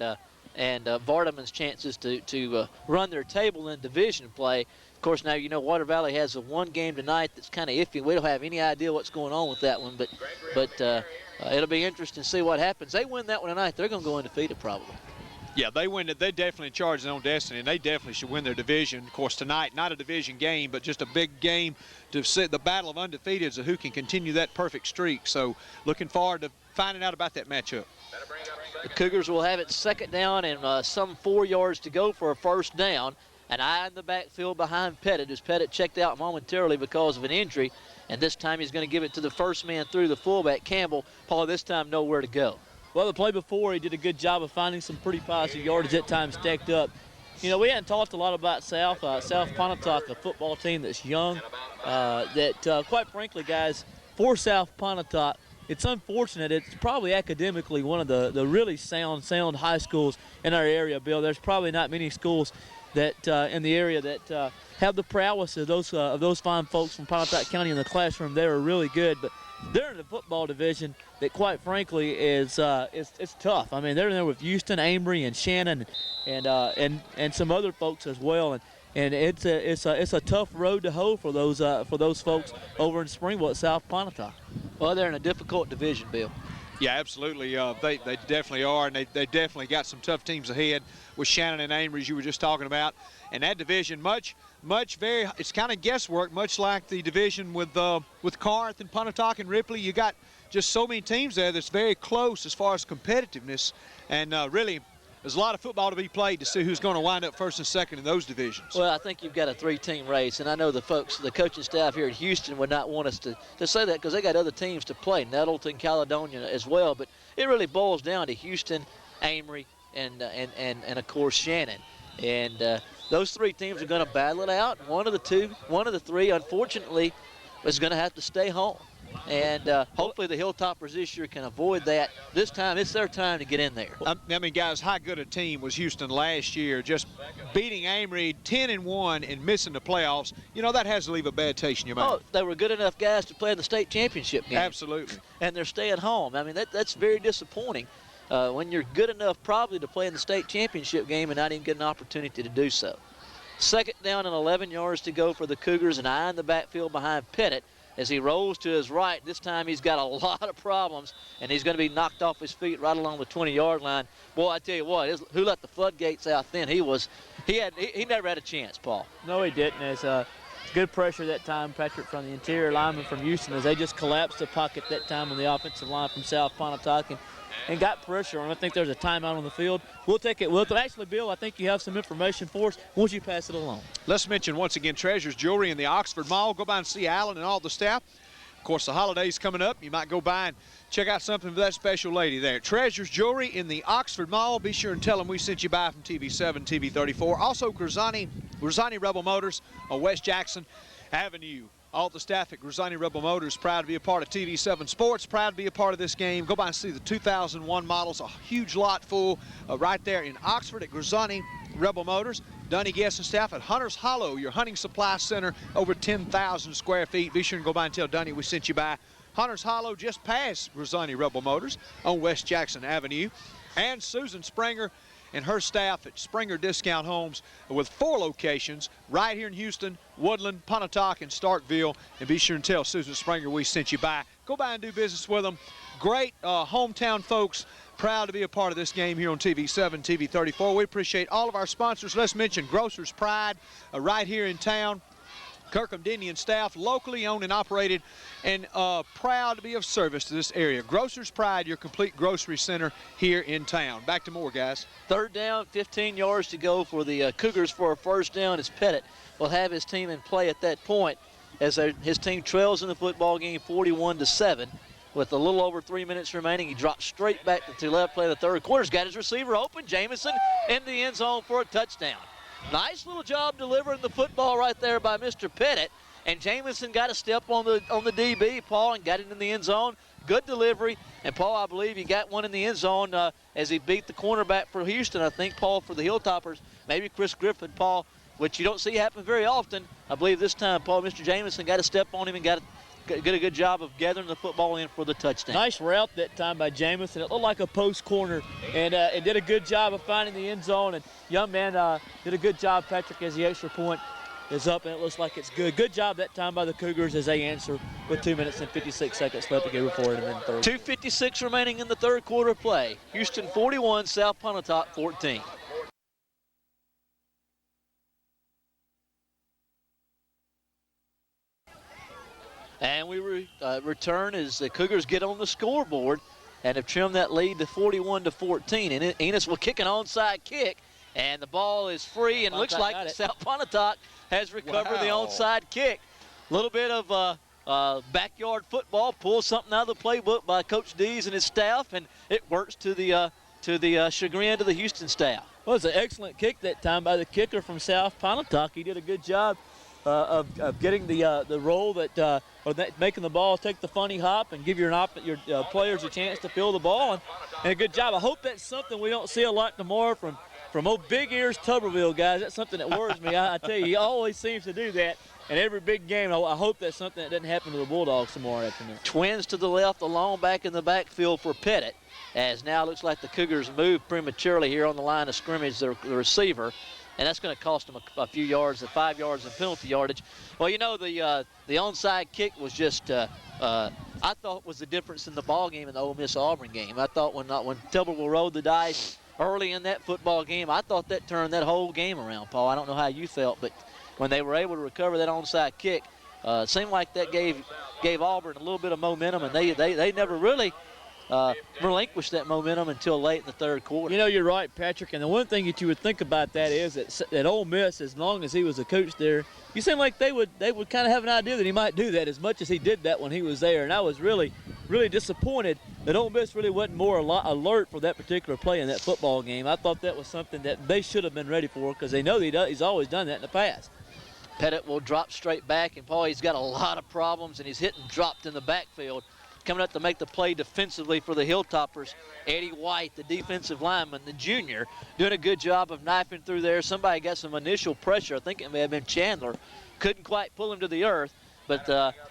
Vardaman's chances to run their table in division play. Of course, now Water Valley has a 1 game tonight that's kind of iffy. We don't have any idea what's going on with that one, but it'll be interesting to see what happens. They win that one tonight, they're going to go undefeated probably. Yeah, they win it. They definitely charge their own destiny, and they definitely should win their division. Of course, tonight, not a division game, but just a big game to sit the battle of undefeateds of who can continue that perfect streak. So looking forward to finding out about that matchup. The Cougars will have it second down and some 4 yards to go for a first down. An eye in the backfield behind Pettit as Pettit checked out momentarily because of an injury. And this time he's going to give it to the first man through, the fullback, Campbell. Paul, this time nowhere to go. Well, the play before, he did a good job of finding some pretty positive yardage at times stacked up. You know, we hadn't talked a lot about South Pontotoc, a football team that's young, quite frankly, guys, for South Pontotoc, it's unfortunate. It's probably academically one of the really sound high schools in our area, Bill. There's probably not many schools that in the area that have the prowess of those fine folks from Pontotoc County in the classroom. They're really good, but they're in the football division that, quite frankly, is it's tough. I mean, they're in there with Houston, Amory, and Shannon, and some other folks as well. And it's a tough road to hoe for those folks over in Springville at South Pontotoc. Well, they're in a difficult division, Bill. Yeah, absolutely. They definitely are, and they definitely got some tough teams ahead with Shannon and Amory, as you were just talking about. And that division, it's kind of guesswork, much like the division with Carth and Pontotoc and Ripley. You got just so many teams there that's very close as far as competitiveness, and really, there's a lot of football to be played to see who's going to wind up first and second in those divisions. Well, I think you've got a 3-team race, and I know the coaching staff here at Houston would not want us to say that because they got other teams to play, Nettleton, Caledonia as well. But it really boils down to Houston, Amory, and of course Shannon. And those 3 teams are going to battle it out. One of the 3, unfortunately, is going to have to stay home. And hopefully the Hilltoppers this year can avoid that. This time, it's their time to get in there. I mean, guys, how good a team was Houston last year, just beating Amory 10-1 and missing the playoffs. You know, that has to leave a bad taste in your mouth. Oh, they were good enough guys to play in the state championship game. Absolutely. And they're staying home. I mean, that's very disappointing when you're good enough probably to play in the state championship game and not even get an opportunity to do so. 2nd down and 11 yards to go for the Cougars, and eye in the backfield behind Pettit. As he rolls to his right, this time he's got a lot of problems, and he's going to be knocked off his feet right along the 20-yard line. Boy, I tell you what, who let the floodgates out then? He never had a chance, Paul. No, he didn't. It's good pressure that time, Patrick, from the interior lineman from Houston, as they just collapsed the pocket that time on the offensive line from South Pontotoc and got pressure on. I think there's a timeout on the field. We'll take it. Well, actually, Bill, I think you have some information for us. Won't you pass it along? Let's mention once again Treasures Jewelry in the Oxford Mall. Go by and see Alan and all the staff. Of course, the holiday's coming up. You might go by and check out something for that special lady there. Treasures Jewelry in the Oxford Mall. Be sure and tell them we sent you by from TV7, TV34. Also, Grisani Rebel Motors on West Jackson Avenue. All the staff at Grisani Rebel Motors proud to be a part of TV7 Sports, proud to be a part of this game. Go by and see the 2001 models, a huge lot full right there in Oxford at Grisani Rebel Motors. Dunny Guest and staff at Hunter's Hollow, your hunting supply center, over 10,000 square feet. Be sure and go by and tell Dunny we sent you by. Hunter's Hollow just past Grisani Rebel Motors on West Jackson Avenue. And Susan Springer and her staff at Springer Discount Homes with 4 locations right here in Houston, Woodland, Pontotoc, and Starkville. And be sure and tell Susan Springer we sent you by. Go by and do business with them. Great hometown folks. Proud to be a part of this game here on TV7, TV34. We appreciate all of our sponsors. Let's mention Grocer's Pride right here in town. Kirkham Denny and staff, locally owned and operated, and proud to be of service to this area. Grocer's Pride, your complete grocery center here in town. Back to more, guys. 3rd down, 15 yards to go for the Cougars for a 1st down as Pettit will have his team in play at that point as his team trails in the football game 41-7. With a little over 3 minutes remaining, he drops straight back to left play of the 3rd quarter. He's got his receiver open. Jamison in the end zone for a touchdown. Nice little job delivering the football right there by Mr. Pettit. And Jamison got a step on the DB, Paul, and got it in the end zone. Good delivery. And, Paul, I believe he got one in the end zone as he beat the cornerback for Houston. I think, Paul, for the Hilltoppers, maybe Chris Griffin, Paul, which you don't see happen very often. I believe this time, Paul, Mr. Jamison got a step on him and got a good job of gathering the football in for the touchdown. Nice route that time by Jamison. It looked like a post corner, and it did a good job of finding the end zone. And young man did a good job, Patrick, as the extra point is up, and it looks like it's good. Good job that time by the Cougars as they answer with 2 minutes and 56 seconds left to go for it in the 3rd. 2:56 remaining in the 3rd quarter play. Houston 41, South Pontotoc 14. And we return as the Cougars get on the scoreboard and have trimmed that lead to 41-14. And Enos will kick an onside kick, and the ball is free, and looks like South Pontotoc has recovered the onside kick. A little bit of backyard football, pulls something out of the playbook by Coach Dees and his staff, and it works to the chagrin of the Houston staff. Well, it was an excellent kick that time by the kicker from South Pontotoc. He did a good job of getting the roll making the ball take the funny hop and give your players a chance to fill the ball, and a good job. I hope that's something we don't see a lot tomorrow from old Big Ears Tuberville, guys. That's something that worries me. I tell you, he always seems to do that in every big game. I hope that's something that doesn't happen to the Bulldogs tomorrow afternoon. Twins to the left, the long back in the backfield for Pettit, as now looks like the Cougars move prematurely here on the line of scrimmage, the receiver, and that's going to cost them a few yards, 5 yards in penalty yardage. Well, you know, the onside kick was just, I thought was the difference in the ball game in the Ole Miss Auburn game. I thought when Tuberville rolled the dice early in that football game, I thought that turned that whole game around, Paul. I don't know how you felt, but when they were able to recover that onside kick, seemed like that gave Auburn a little bit of momentum, and they never really relinquished that momentum until late in the third quarter. You know, you're right, Patrick, and the one thing that you would think about that is that Ole Miss, as long as he was a coach there, you seem like they would kind of have an idea that he might do that as much as he did that when he was there, and I was really disappointed that Ole Miss really wasn't more alert for that particular play in that football game. I thought that was something that they should have been ready for, because they know he's always done that in the past. Pettit will drop straight back, and Paul, he's got a lot of problems, and he's hitting dropped in the backfield. Coming up to make the play defensively for the Hilltoppers, Eddie White, the defensive lineman, the junior, doing a good job of knifing through there. Somebody got some initial pressure. I think it may have been Chandler. Couldn't quite pull him to the earth, but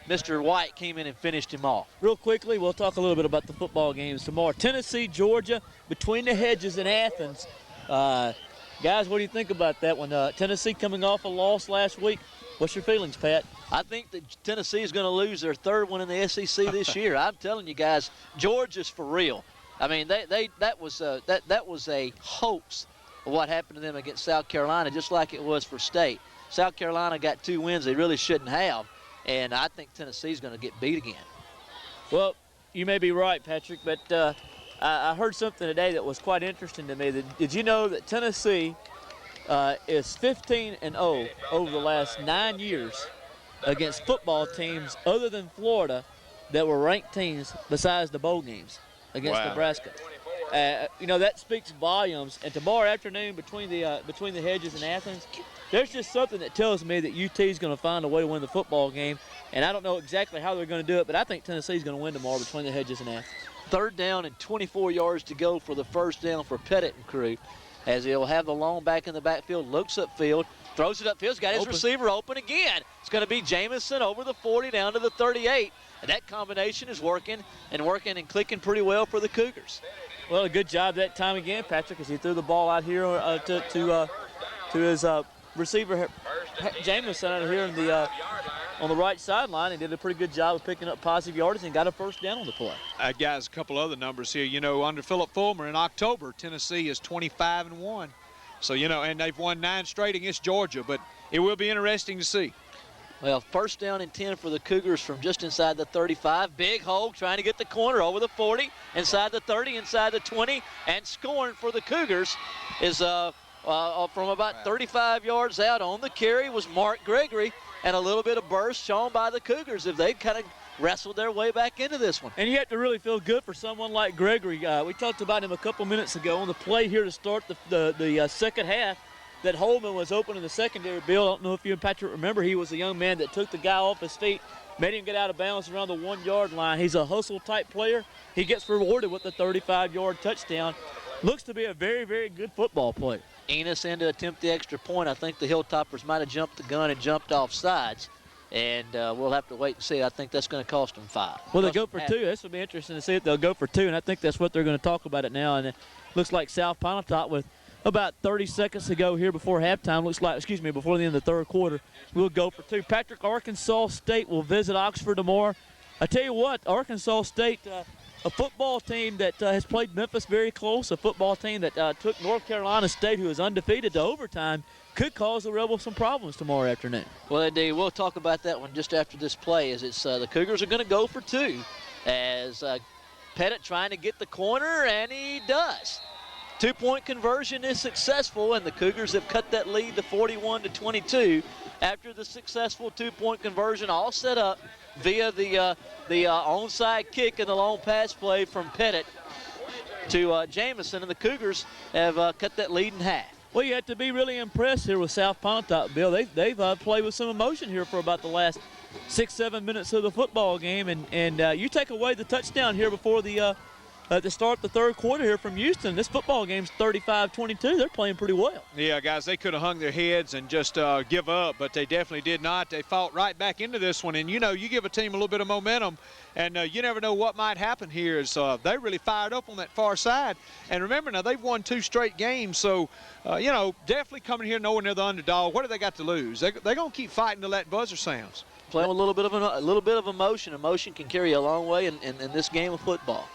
Mr. White came in and finished him off. Real quickly, we'll talk a little bit about the football games tomorrow. Tennessee, Georgia, between the hedges in Athens. Guys, what do you think about that one? Tennessee coming off a loss last week. What's your feelings, Pat? I think that Tennessee is going to lose their third one in the SEC this year. I'm telling you guys, Georgia's for real. I mean, that was a hoax of what happened to them against South Carolina, just like it was for State. South Carolina got 2 wins they really shouldn't have, and I think Tennessee's going to get beat again. Well, you may be right, Patrick, but I heard something today that was quite interesting to me. Did you know that Tennessee is 15-0 over the last 9 years against football teams other than Florida that were ranked teams besides the bowl games against Nebraska? You know, that speaks volumes. And tomorrow afternoon, between the hedges in Athens, there's just something that tells me that UT is going to find a way to win the football game. And I don't know exactly how they're going to do it, but I think Tennessee's going to win tomorrow between the hedges and Athens. 3rd down and 24 yards to go for the first down for Pettit and crew, as he'll have the long back in the backfield, looks upfield, throws it upfield. He's got his receiver open again. It's going to be Jamison over the 40 down to the 38. And that combination is working and clicking pretty well for the Cougars. Well, a good job that time again, Patrick, as he threw the ball out here to his receiver, Jamison, out here on the right sideline. He did a pretty good job of picking up positive yardage and got a first down on the play. Guys, a couple other numbers here. You know, under Philip Fulmer in October, Tennessee is 25-1. So, you know, and they've won 9 straight against Georgia, but it will be interesting to see. Well, first down and 10 for the Cougars from just inside the 35. Big hole trying to get the corner over the 40, inside the 30, inside the 20, and scoring for the Cougars is from about 35 yards out on the carry was Mark Gregory, and a little bit of burst shown by the Cougars if they kind of wrestled their way back into this one. And you have to really feel good for someone like Gregory. We talked about him a couple minutes ago on the play here to start the second half. That Holman was open in the secondary. Bill, I don't know if you and Patrick remember, he was a young man that took the guy off his feet, made him get out of bounds around the 1-yard line. He's a hustle-type player. He gets rewarded with a 35-yard touchdown. Looks to be a very, very good football player. Enos in to attempt the extra point. I think the Hilltoppers might have jumped the gun and jumped off sides, and we'll have to wait and see. I think that's going to cost them 5. Well, they go for 2. This will be interesting to see if they'll go for 2, and I think that's what they're going to talk about it now. And it looks like South Pontotoc with about 30 seconds to go here before halftime. Before the end of the third quarter, we'll go for 2. Patrick, Arkansas State will visit Oxford tomorrow. I tell you what, Arkansas State, a football team that has played Memphis very close, a football team that took North Carolina State, who is undefeated, to overtime, could cause the Rebels some problems tomorrow afternoon. Well, indeed, we'll talk about that one just after this play, as it's the Cougars are going to go for 2, as Pettit trying to get the corner, and he does. 2-point conversion is successful, and the Cougars have cut that lead to 41-22 after the successful 2-point conversion, all set up via the onside kick and the long pass play from Pettit to Jamison, and the Cougars have cut that lead in half. Well, you have to be really impressed here with South Pontotoc, Bill. They've played with some emotion here for about the last 6-7 minutes of the football game, and you take away the touchdown here before the start of the third quarter here from Houston. This football game's 35-22. They're playing pretty well. Yeah, guys, they could have hung their heads and just give up, but they definitely did not. They fought right back into this one, and you give a team a little bit of momentum, and you never know what might happen here. As they really fired up on that far side. And remember, now they've won 2 straight games, so definitely coming here knowing they're the underdog. What do they got to lose? They're going to keep fighting till that buzzer sounds. Playing with a little bit of emotion. Emotion can carry you a long way in this game of football.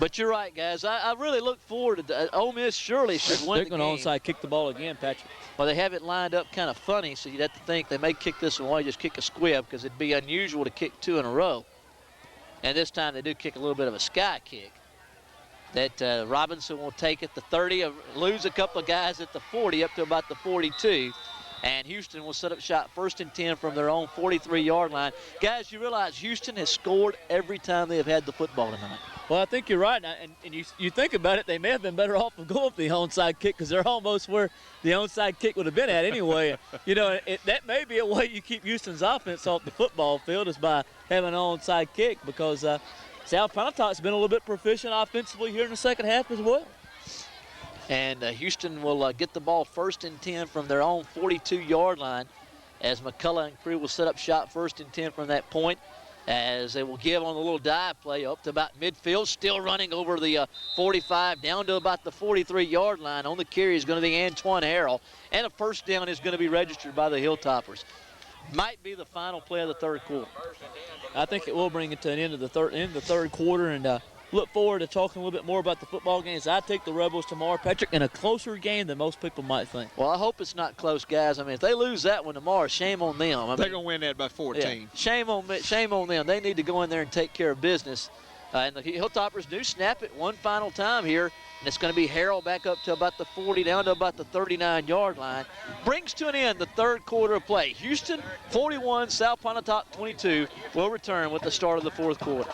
But you're right, guys. I really look forward to Ole Miss. Surely should win the game. They're going to onside kick the ball again, Patrick. Well, they have it lined up kind of funny, so you'd have to think they may kick this one away, just kick a squib, because it'd be unusual to kick 2 in a row. And this time they do kick a little bit of a sky kick. That Robinson will take at the 30, lose a couple of guys at the 40 up to about the 42. And Houston will set up shot 1st and 10 from their own 43-yard line. Guys, you realize Houston has scored every time they have had the football tonight. Well, I think you're right, and you think about it, they may have been better off of going for the onside kick because they're almost where the onside kick would have been at anyway. That may be a way you keep Houston's offense off the football field is by having an onside kick, because South Pontotoc's been a little bit proficient offensively here in the second half as well. And Houston will get the ball 1st and 10 from their own 42-yard line, as McCullough and crew will set up shot 1st and 10 from that point, as they will give on the little dive play up to about midfield, still running over the 45 down to about the 43-yard line. On the carry is going to be Antoine Harrell, and a first down is going to be registered by the Hilltoppers. Might be the final play of the third quarter. I think it will bring it to an end of the third quarter, and look forward to talking a little bit more about the football games. I take the Rebels tomorrow, Patrick, in a closer game than most people might think. Well, I hope it's not close, guys. I mean, if they lose that one tomorrow, shame on them. They're going to win that by 14. Yeah, shame on them. They need to go in there and take care of business. And the Hilltoppers do snap it one final time here, and it's going to be Harrell back up to about the 40, down to about the 39-yard line. Brings to an end the third quarter of play. Houston 41, South Pontotoc 22 will return with the start of the fourth quarter.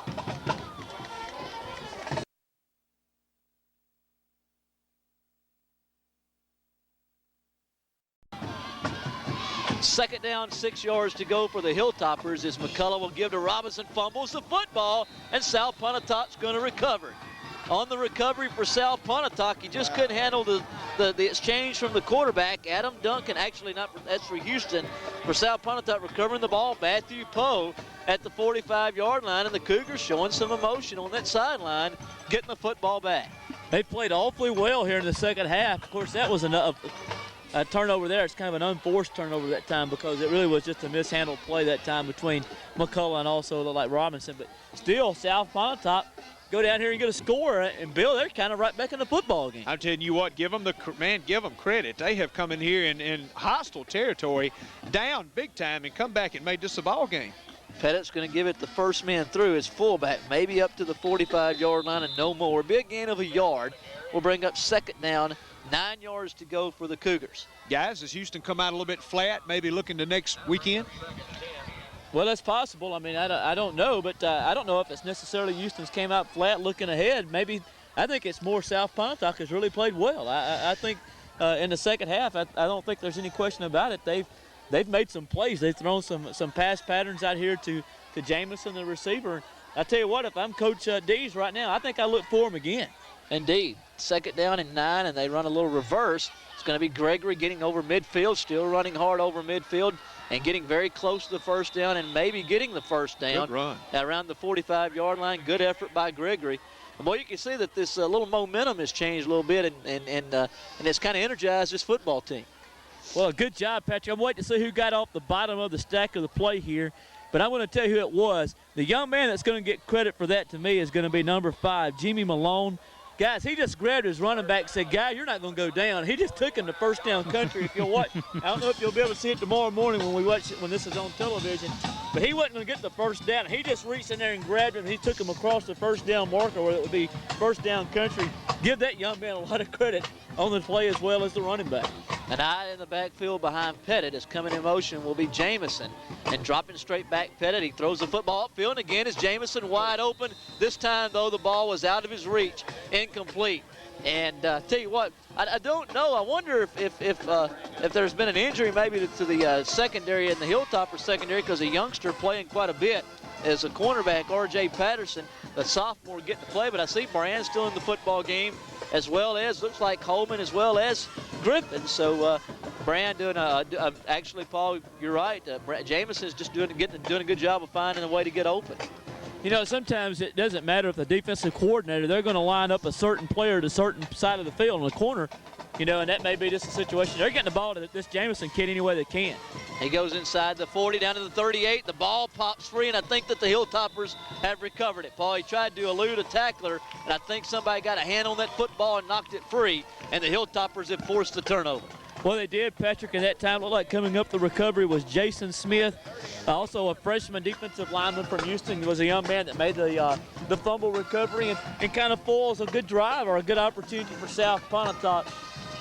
Second down, 6 yards to go for the Hilltoppers as McCullough will give to Robinson, fumbles the football, and South Pontotoc's going to recover. On the recovery for South Pontotoc, he just couldn't handle the exchange from the quarterback. Adam Duncan, actually that's for Houston. For South Pontotoc recovering the ball, Matthew Poe at the 45-yard line, and the Cougars showing some emotion on that sideline, getting the football back. They played awfully well here in the second half. Of course, that was a turnover there. It's kind of an unforced turnover that time because it really was just a mishandled play that time between McCullough and also like Robinson. But still, South Pontotoc go down here and get a score, and Bill, they're kind of right back in the football game. I'm telling you what, give them credit. They have come in here in hostile territory, down big time, and come back and made this a ball game. Pettit's going to give it the first man through his fullback, maybe up to the 45-yard line and no more. Big gain of a yard will bring up second down, 9 yards to go for the Cougars. Guys, does Houston come out a little bit flat, maybe looking to next weekend? Well, that's possible. I mean, I don't know, but I don't know if it's necessarily Houston's came out flat looking ahead. Maybe I think it's more South Pontotoc has really played well. I think in the second half, I don't think there's any question about it. They've made some plays. They've thrown some pass patterns out here to Jamison, the receiver. I tell you what, if I'm Coach Dees right now, I think I look for him again. Indeed. Second down and 9, and they run a little reverse. It's going to be Gregory getting over midfield, still running hard over midfield and getting very close to the first down and maybe getting the first down. Good run. Around the 45-yard line. Good effort by Gregory. And boy, you can see that this little momentum has changed a little bit, and it's kind of energized this football team. Well, good job, Patrick. I'm waiting to see who got off the bottom of the stack of the play here. But I'm going to tell you who it was. The young man that's going to get credit for that to me is going to be number 5, Jimmy Malone. Guys, he just grabbed his running back and said, "Guy, you're not going to go down." He just took him to first down country. If you'll watch, I don't know if you'll be able to see it tomorrow morning when we watch it, when this is on television. But he wasn't going to get the first down. He just reached in there and grabbed him. He took him across the first down marker where it would be first down country. Give that young man a lot of credit on the play as well as the running back. An eye in the backfield behind Pettit is coming in motion will be Jamison. And dropping straight back Pettit, he throws the football upfield, and again is Jamison wide open. This time, though, the ball was out of his reach, incomplete. And tell you what, I don't know. I wonder if there's been an injury maybe to the secondary in the Hilltopper secondary, because a youngster playing quite a bit is a cornerback, R.J. Patterson, the sophomore, getting to play. But I see Brand still in the football game, as well as looks like Coleman, as well as Griffin. So Brand doing actually, Paul, you're right. Jameson's just doing a good job of finding a way to get open. You know, sometimes it doesn't matter if the defensive coordinator, they're going to line up a certain player to a certain side of the field in the corner, you know, and that may be just a situation. They're getting the ball to this Jamison kid any way they can. He goes inside the 40 down to the 38. The ball pops free, and I think that the Hilltoppers have recovered it. Paul, he tried to elude a tackler, and I think somebody got a hand on that football and knocked it free, and the Hilltoppers have forced the turnover. Well, they did, Patrick, and that time looked like coming up the recovery was Jason Smith. Also a freshman defensive lineman from Houston was a young man that made the fumble recovery and kind of foils a good drive or a good opportunity for South Pontotoc.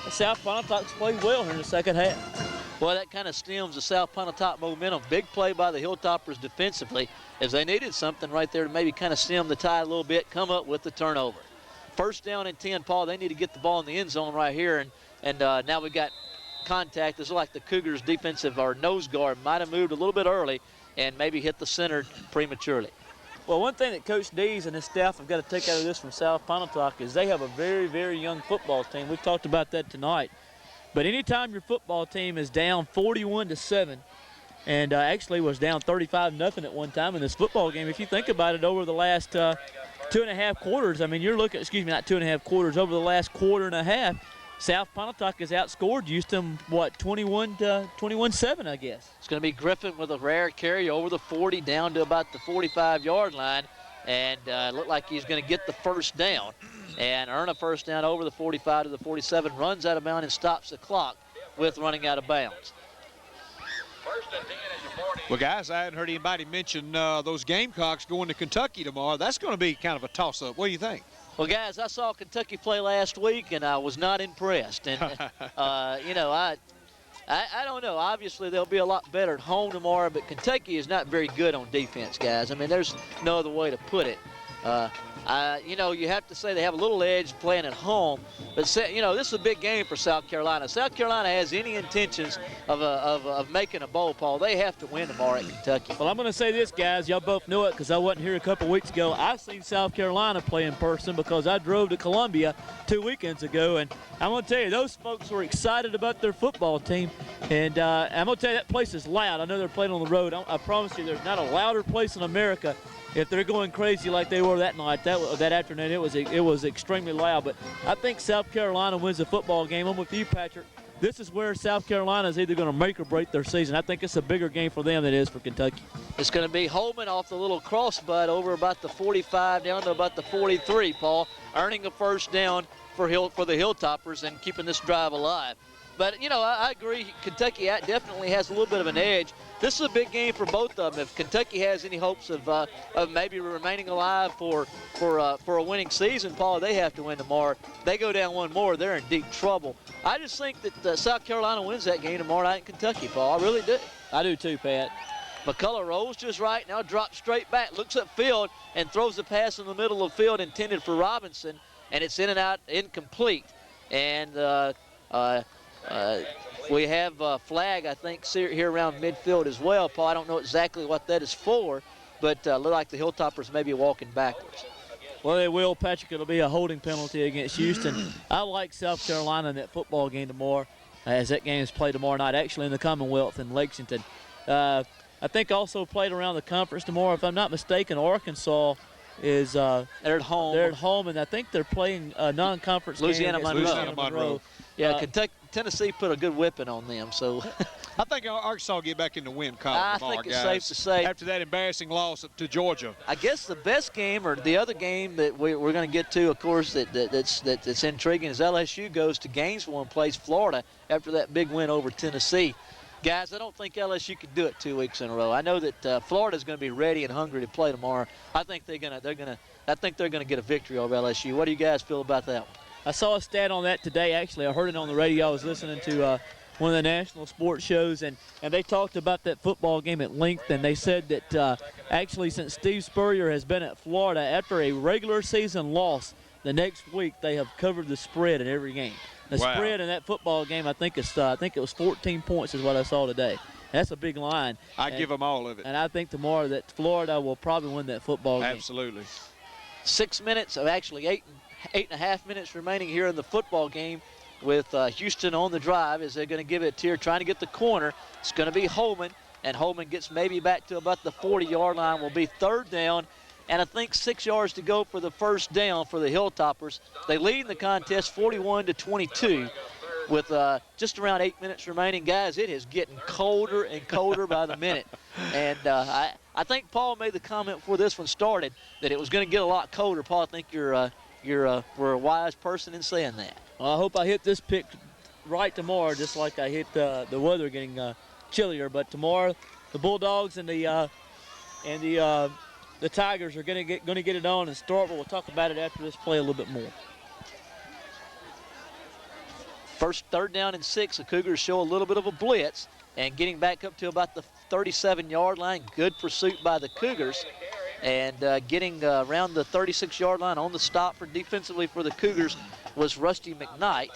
South Pontotoc's played well here in the second half. Well, that kind of stems the South Pontotoc momentum. Big play by the Hilltoppers defensively, as they needed something right there to maybe kind of stem the tide a little bit, come up with the turnover. First down and 10, Paul. They need to get the ball in the end zone right here, and now we got contact. It's like the Cougars' defensive or nose guard might have moved a little bit early and maybe hit the center prematurely. Well, one thing that Coach Dees and his staff have got to take out of this from South Pontotoc is they have a very, very young football team. We've talked about that tonight. But anytime your football team is down 41-7, and actually was down 35-0 at one time in this football game, if you think about it, over the last 2.5 quarters, I mean, you're looking, not 2.5 quarters, over the last quarter and a half, South Pontotoc has outscored Houston, 21-7, I guess. It's going to be Griffin with a rare carry over the 40 down to about the 45-yard line, and looked like he's going to get the first down and earn a first down over the 45 to the 47, runs out of bounds and stops the clock with running out of bounds. Well, guys, I hadn't heard anybody mention those Gamecocks going to Kentucky tomorrow. That's going to be kind of a toss-up. What do you think? Well, guys, I saw Kentucky play last week, and I was not impressed. And, you know, I don't know. Obviously, they'll be a lot better at home tomorrow, but Kentucky is not very good on defense, guys. I mean, there's no other way to put it. You know, you have to say they have a little edge playing at home, but, you know, this is a big game for South Carolina. South Carolina has any intentions of making a bowl, Paul. They have to win tomorrow at Kentucky. Well, I'm going to say this, guys. Y'all both know it because I wasn't here a couple weeks ago. I've seen South Carolina play in person because I drove to Columbia 2 weekends ago, and I'm going to tell you, those folks were excited about their football team, and I'm going to tell you, that place is loud. I know they're playing on the road. I promise you, there's not a louder place in America. If they're going crazy like they were that night, that afternoon, it was extremely loud. But I think South Carolina wins the football game. I'm with you, Patrick. This is where South Carolina is either going to make or break their season. I think it's a bigger game for them than it is for Kentucky. It's going to be Holman off the little crossbutt over about the 45 down to about the 43, Paul, earning a first down for the Hilltoppers and keeping this drive alive. But, you know, I agree. Kentucky definitely has a little bit of an edge. This is a big game for both of them. If Kentucky has any hopes of maybe remaining alive for a winning season, Paul, they have to win tomorrow. They go down one more, they're in deep trouble. I just think that South Carolina wins that game tomorrow night in Kentucky, Paul. I really do. I do too, Pat. McCullough rolls just right, now drops straight back, looks upfield, and throws a pass in the middle of the field intended for Robinson, and it's in and out, incomplete. And we have a flag, I think, here around midfield as well, Paul. I don't know exactly what that is for, but look like the Hilltoppers may be walking backwards. Well, they will, Patrick. It'll be a holding penalty against Houston. I like South Carolina in that football game tomorrow, as that game is played tomorrow night, actually in the Commonwealth in Lexington. I think also played around the conference tomorrow. If I'm not mistaken, Arkansas is they're at home. They're at home, and I think they're playing a non-conference game. Louisiana Monroe. Yeah, Tennessee put a good whipping on them. So I think Arkansas will get back in the win column tomorrow, think it's guys, safe to say. after that embarrassing loss to Georgia. I guess the best game, or the other game that we're going to get to, of course, that's intriguing, is LSU goes to Gainesville and plays Florida after that big win over Tennessee. Guys, I don't think LSU can do it 2 weeks in a row. I know that Florida's going to be ready and hungry to play tomorrow. I think they're going to get a victory over LSU. What do you guys feel about that one? I saw a stat on that today, actually. I heard it on the radio. I was listening to one of the national sports shows, and they talked about that football game at length, and they said that actually since Steve Spurrier has been at Florida, after a regular season loss, the next week they have covered the spread in every game. The spread in that football game, I think it was 14 points is what I saw today. That's a big line. I give them all of it. And I think tomorrow that Florida will probably win that football game. Absolutely. 6 minutes of actually eight and a half minutes remaining here in the football game, with Houston on the drive as they're going to give it here, trying to get the corner. It's going to be Holman, and Holman gets maybe back to about the 40-yard line. Will be 3rd down, and I think 6 yards to go for the first down for the Hilltoppers. They lead the contest 41-22 with just around 8 minutes remaining. Guys, it is getting colder and colder by the minute. And I think Paul made the comment before this one started that it was going to get a lot colder. Paul, I think you're a wise person in saying that. Well, I hope I hit this pick right tomorrow, just like I hit the weather getting chillier. But tomorrow, the Bulldogs and the Tigers are going to get it on and start. But we'll talk about it after this play a little bit more. First 3rd down and 6. The Cougars show a little bit of a blitz and getting back up to about the 37-yard line. Good pursuit by the Cougars. And getting around the 36-yard line on the stop for defensively for the Cougars was Rusty McKnight.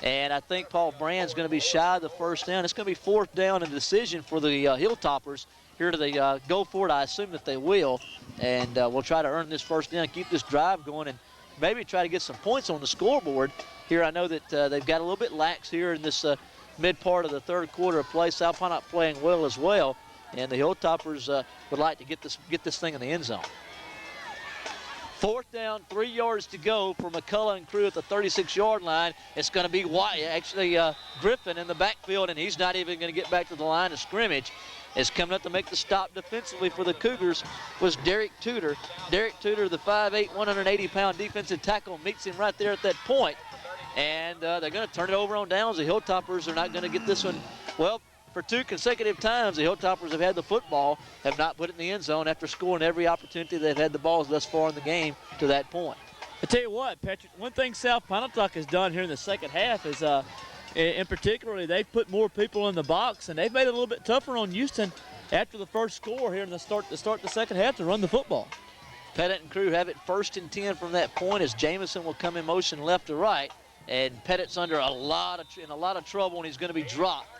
And I think Paul Brand's going to be shy of the first down. It's going to be 4th down and decision for the Hilltoppers here to the go for it. I assume that they will. And we'll try to earn this first down, keep this drive going, and maybe try to get some points on the scoreboard. Here I know that they've got a little bit lax here in this mid part of the 3rd quarter of play. South Pontotoc playing well as well. And the Hilltoppers would like to get this thing in the end zone. 4th down, 3 yards to go for McCullough and crew at the 36-yard line. It's going to be Griffin in the backfield, and he's not even going to get back to the line of scrimmage. Is coming up to make the stop defensively for the Cougars was Derek Tudor. Derek Tudor, the 5'8", 180-pound defensive tackle, meets him right there at that point. And they're going to turn it over on downs. The Hilltoppers are not going to get this one. Well, for 2 consecutive times, the Hilltoppers have had the football, have not put it in the end zone after scoring every opportunity they've had the balls thus far in the game to that point. I tell you what, Patrick, one thing South Pontotoc has done here in the second half is, in particular, they've put more people in the box, and they've made it a little bit tougher on Houston after the first score here in the start the second half to run the football. Pettit and crew have it 1st and 10 from that point as Jamison will come in motion left to right, and Pettit's under a lot of trouble, and he's going to be dropped.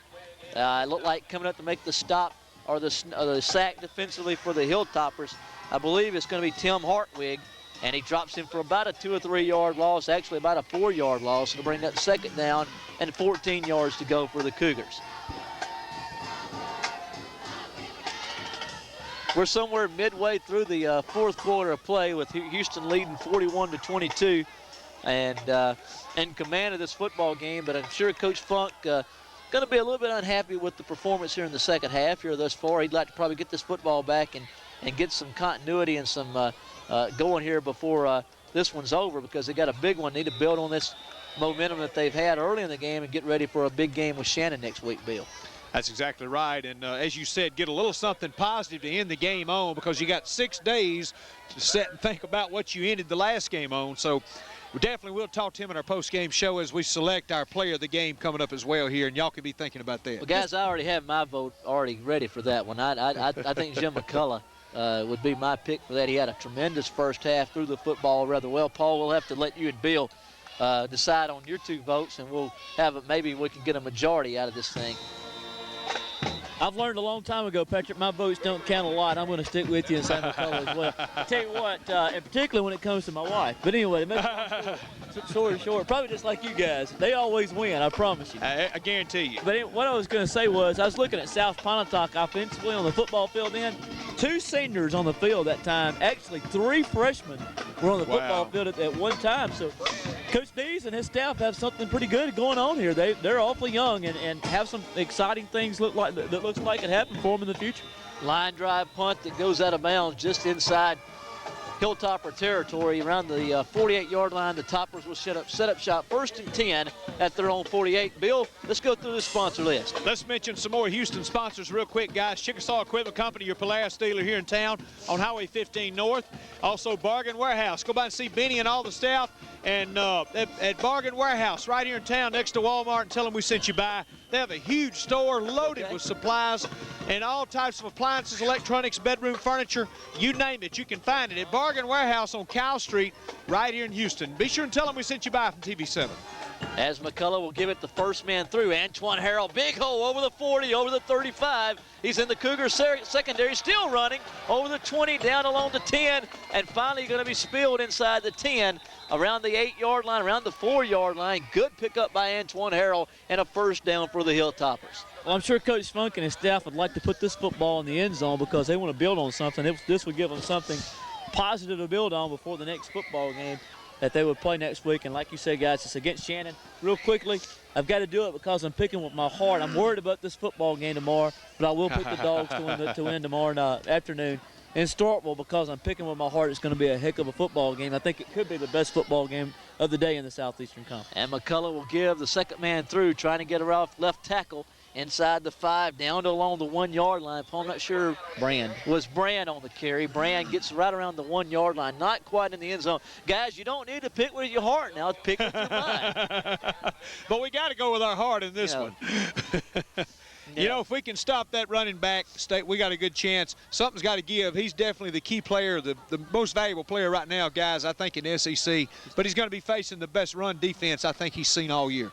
It looked like coming up to make the stop or the sack defensively for the Hilltoppers. I believe it's going to be Tim Hartwig, and he drops him for about a 2 or 3 yard loss, actually about a 4 yard loss. It'll bring that 2nd down and 14 yards to go for the Cougars. We're somewhere midway through the 4th quarter of play with Houston leading 41-22 and in command of this football game, but I'm sure Coach Funk going to be a little bit unhappy with the performance here in the second half here thus far. He'd like to probably get this football back and get some continuity and some going here before this one's over, because they got a big one. Need to build on this momentum that they've had early in the game and get ready for a big game with Shannon next week, Bill. That's exactly right. And as you said, get a little something positive to end the game on, because you got 6 days to sit and think about what you ended the last game on. So we definitely will talk to him in our post-game show as we select our player of the game coming up as well here, and y'all can be thinking about that. Well, guys, I already have my vote already ready for that one. I think Jim McCullough would be my pick for that. He had a tremendous first half, threw the football rather well. Paul, we'll have to let you and Bill decide on your 2 votes, and we'll have maybe we can get a majority out of this thing. I've learned a long time ago, Patrick, my votes don't count a lot. I'm going to stick with you and say McCullough as well. I tell you what, and particularly when it comes to my wife. But anyway, short, probably just like you guys. They always win, I promise you. I guarantee you. But what I was going to say was, I was looking at South Pontotoc offensively on the football field then. 2 seniors on the field that time. Actually, 3 freshmen were on the football field at one time. So Coach Dees and his staff have something pretty good going on here. They're awfully young and have some exciting things that looks like it happened for them in the future. Line drive punt that goes out of bounds just inside Hilltopper territory around the 48-yard line. The Toppers will set up shop 1st and 10 at their own 48. Bill, let's go through the sponsor list. Let's mention some more Houston sponsors real quick, guys. Chickasaw Equipment Company, your Polaris dealer here in town on Highway 15 North. Also Bargain Warehouse. Go by and see Benny and all the staff and at Bargain Warehouse right here in town next to Walmart, and tell them we sent you by. They have a huge store loaded with supplies and all types of appliances, electronics, bedroom furniture, you name it, you can find it at Bargain Warehouse on Kyle Street right here in Houston. Be sure and tell them we sent you by from TV7. As McCullough will give it the first man through. Antoine Harrell, big hole over the 40, over the 35. He's in the Cougar secondary, still running over the 20, down along the 10, and finally going to be spilled inside the 10, around the 8-yard line, around the 4-yard line. Good pickup by Antoine Harrell, and a first down for the Hilltoppers. Well, I'm sure Coach Funk and his staff would like to put this football in the end zone because they want to build on something. This would give them something positive to build on before the next football game that they would play next week. And like you said, guys, it's against Shannon. Real quickly, I've got to do it because I'm picking with my heart. I'm worried about this football game tomorrow, but I will pick the Dogs to win tomorrow afternoon in Starkville because I'm picking with my heart. It's going to be a heck of a football game. I think it could be the best football game of the day in the Southeastern Conference. And McCullough will give the second man through, trying to get her off left tackle inside the 5, down to along the 1-yard line. I'm not sure. Brand. Was Brand on the carry. Brand gets right around the 1-yard line, not quite in the end zone. Guys, you don't need to pick with your heart now. Pick with your mind. But we got to go with our heart in this one. You know, if we can stop that running back, we got a good chance. Something's got to give. He's definitely the key player, the most valuable player right now, guys, I think, in the SEC. But he's going to be facing the best run defense I think he's seen all year.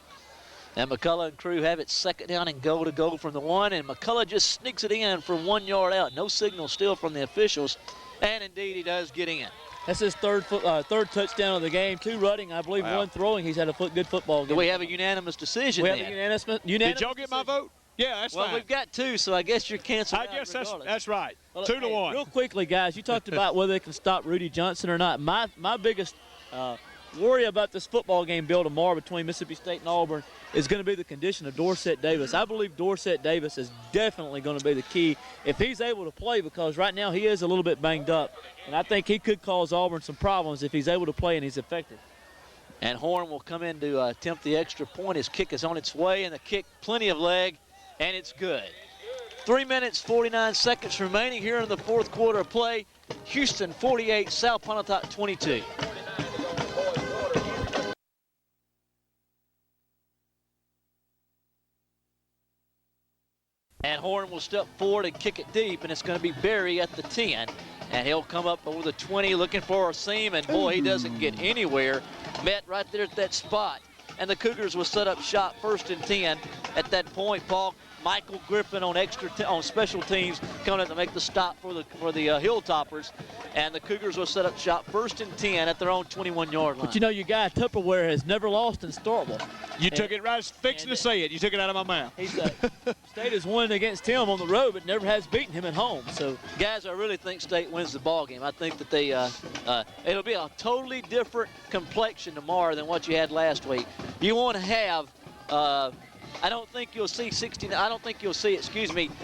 And McCullough and crew have it second down and goal to go from the 1, and McCullough just sneaks it in from 1 yard out. No signal still from the officials, and indeed he does get in. That's his third touchdown of the game. 2 running, I believe, 1 throwing. He's had a good football game. Do we have a unanimous decision? We have a unanimous Did y'all get my vote? Yeah, that's fine. Well, we've got 2, so I guess you're canceled. I guess that's right. Well, 2-1. Real quickly, guys, you talked about whether they can stop Rudy Johnson or not. My biggest worry about this football game, Bill, tomorrow between Mississippi State and Auburn is going to be the condition of Dorsett Davis. I believe Dorsett Davis is definitely going to be the key if he's able to play, because right now he is a little bit banged up, and I think he could cause Auburn some problems if he's able to play and he's effective. And Horn will come in to attempt the extra point. His kick is on its way, and the kick, plenty of leg, and it's good. 3 minutes, 49 seconds remaining here in the fourth quarter of play. Houston 48, South Pontotoc 22. And Horn will step forward and kick it deep, and it's going to be Berry at the 10. And he'll come up over the 20 looking for a seam, and boy, he doesn't get anywhere. Met right there at that spot. And the Cougars will set up shop 1st and 10 at that point. Michael Griffin on special teams coming in to make the stop for the Hilltoppers, and the Cougars will set up shop 1st and 10 at their own 21-yard line. But you know, your guy Tupperware has never lost in Starkville. You took it right. I was fixing to say it. You took it out of my mouth. State has won against him on the road, but never has beaten him at home. So, guys, I really think State wins the ball game. I think that they it'll be a totally different complexion tomorrow than what you had last week. You want to have. I don't think you'll see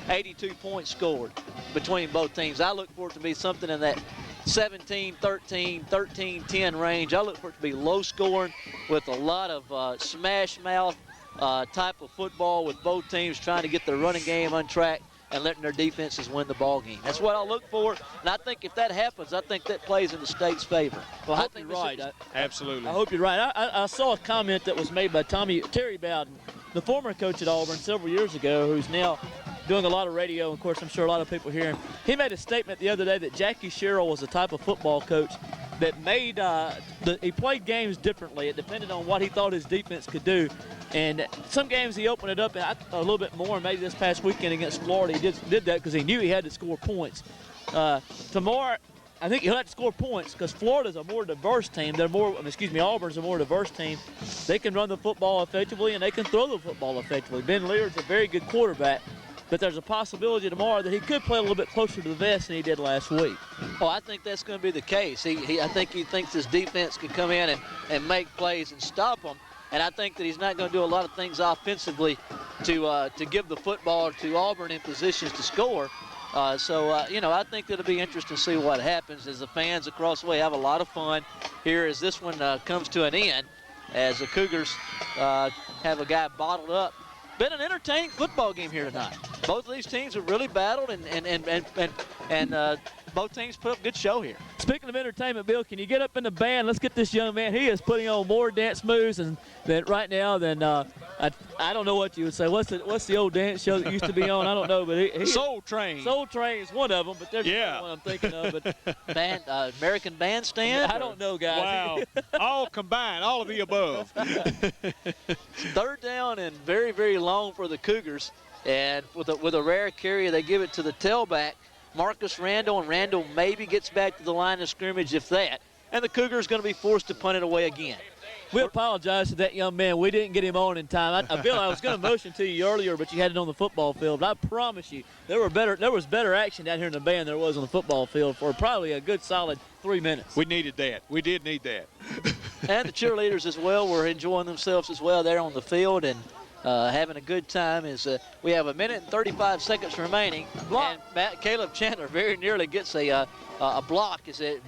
82 points scored between both teams. I look for it to be something in that 17-13, 13-10 range. I look for it to be low scoring with a lot of smash mouth type of football, with both teams trying to get their running game on track and letting their defenses win the ball game. That's what I look for, and I think if that happens, I think that plays in the State's favor. Well, I hope you're right. Absolutely. I hope you're right. I saw a comment that was made by Terry Bowden, the former coach at Auburn several years ago, who's now doing a lot of radio. Of course, I'm sure a lot of people hear him. He made a statement the other day that Jackie Sherrill was the type of football coach that made he played games differently. It depended on what he thought his defense could do. And some games he opened it up a little bit more, and maybe this past weekend against Florida he did that because he knew he had to score points. Tomorrow, I think he'll have to score points because Florida's a more diverse team. Auburn's a more diverse team. They can run the football effectively, and they can throw the football effectively. Ben Leard's a very good quarterback, but there's a possibility tomorrow that he could play a little bit closer to the vest than he did last week. Oh, I think that's going to be the case. I think he thinks his defense can come in and make plays and stop them. And I think that he's not going to do a lot of things offensively to give the football to Auburn in positions to score. You know, I think it'll be interesting to see what happens as the fans across the way have a lot of fun here as this one comes to an end, as the Cougars have a guy bottled up. Been an entertaining football game here tonight. Both of these teams have really battled, and both teams put up a good show here. Speaking of entertainment, Bill, can you get up in the band? Let's get this young man. He is putting on more dance moves than right now than I don't know what you would say. What's the old dance show that used to be on? I don't know, but he Soul Train. Soul Train is one of them, but there's another one I'm thinking of. But American Bandstand? I don't know, guys. Wow. All combined, all of the above. Third down and very, very long for the Cougars. And with a rare carry, they give it to the tailback, Marcus Randall, and Randall maybe gets back to the line of scrimmage, if that. And the Cougars going to be forced to punt it away again. We apologize to that young man. We didn't get him on in time. Bill, I was going to motion to you earlier, but you had it on the football field. But I promise you, there was better action down here in the band than there was on the football field for probably a good solid 3 minutes. We needed that. We did need that. And the cheerleaders as well were enjoying themselves as well there on the field and having a good time. As we have 1 minute and 35 seconds remaining. Block. And Caleb Chandler very nearly gets a block as it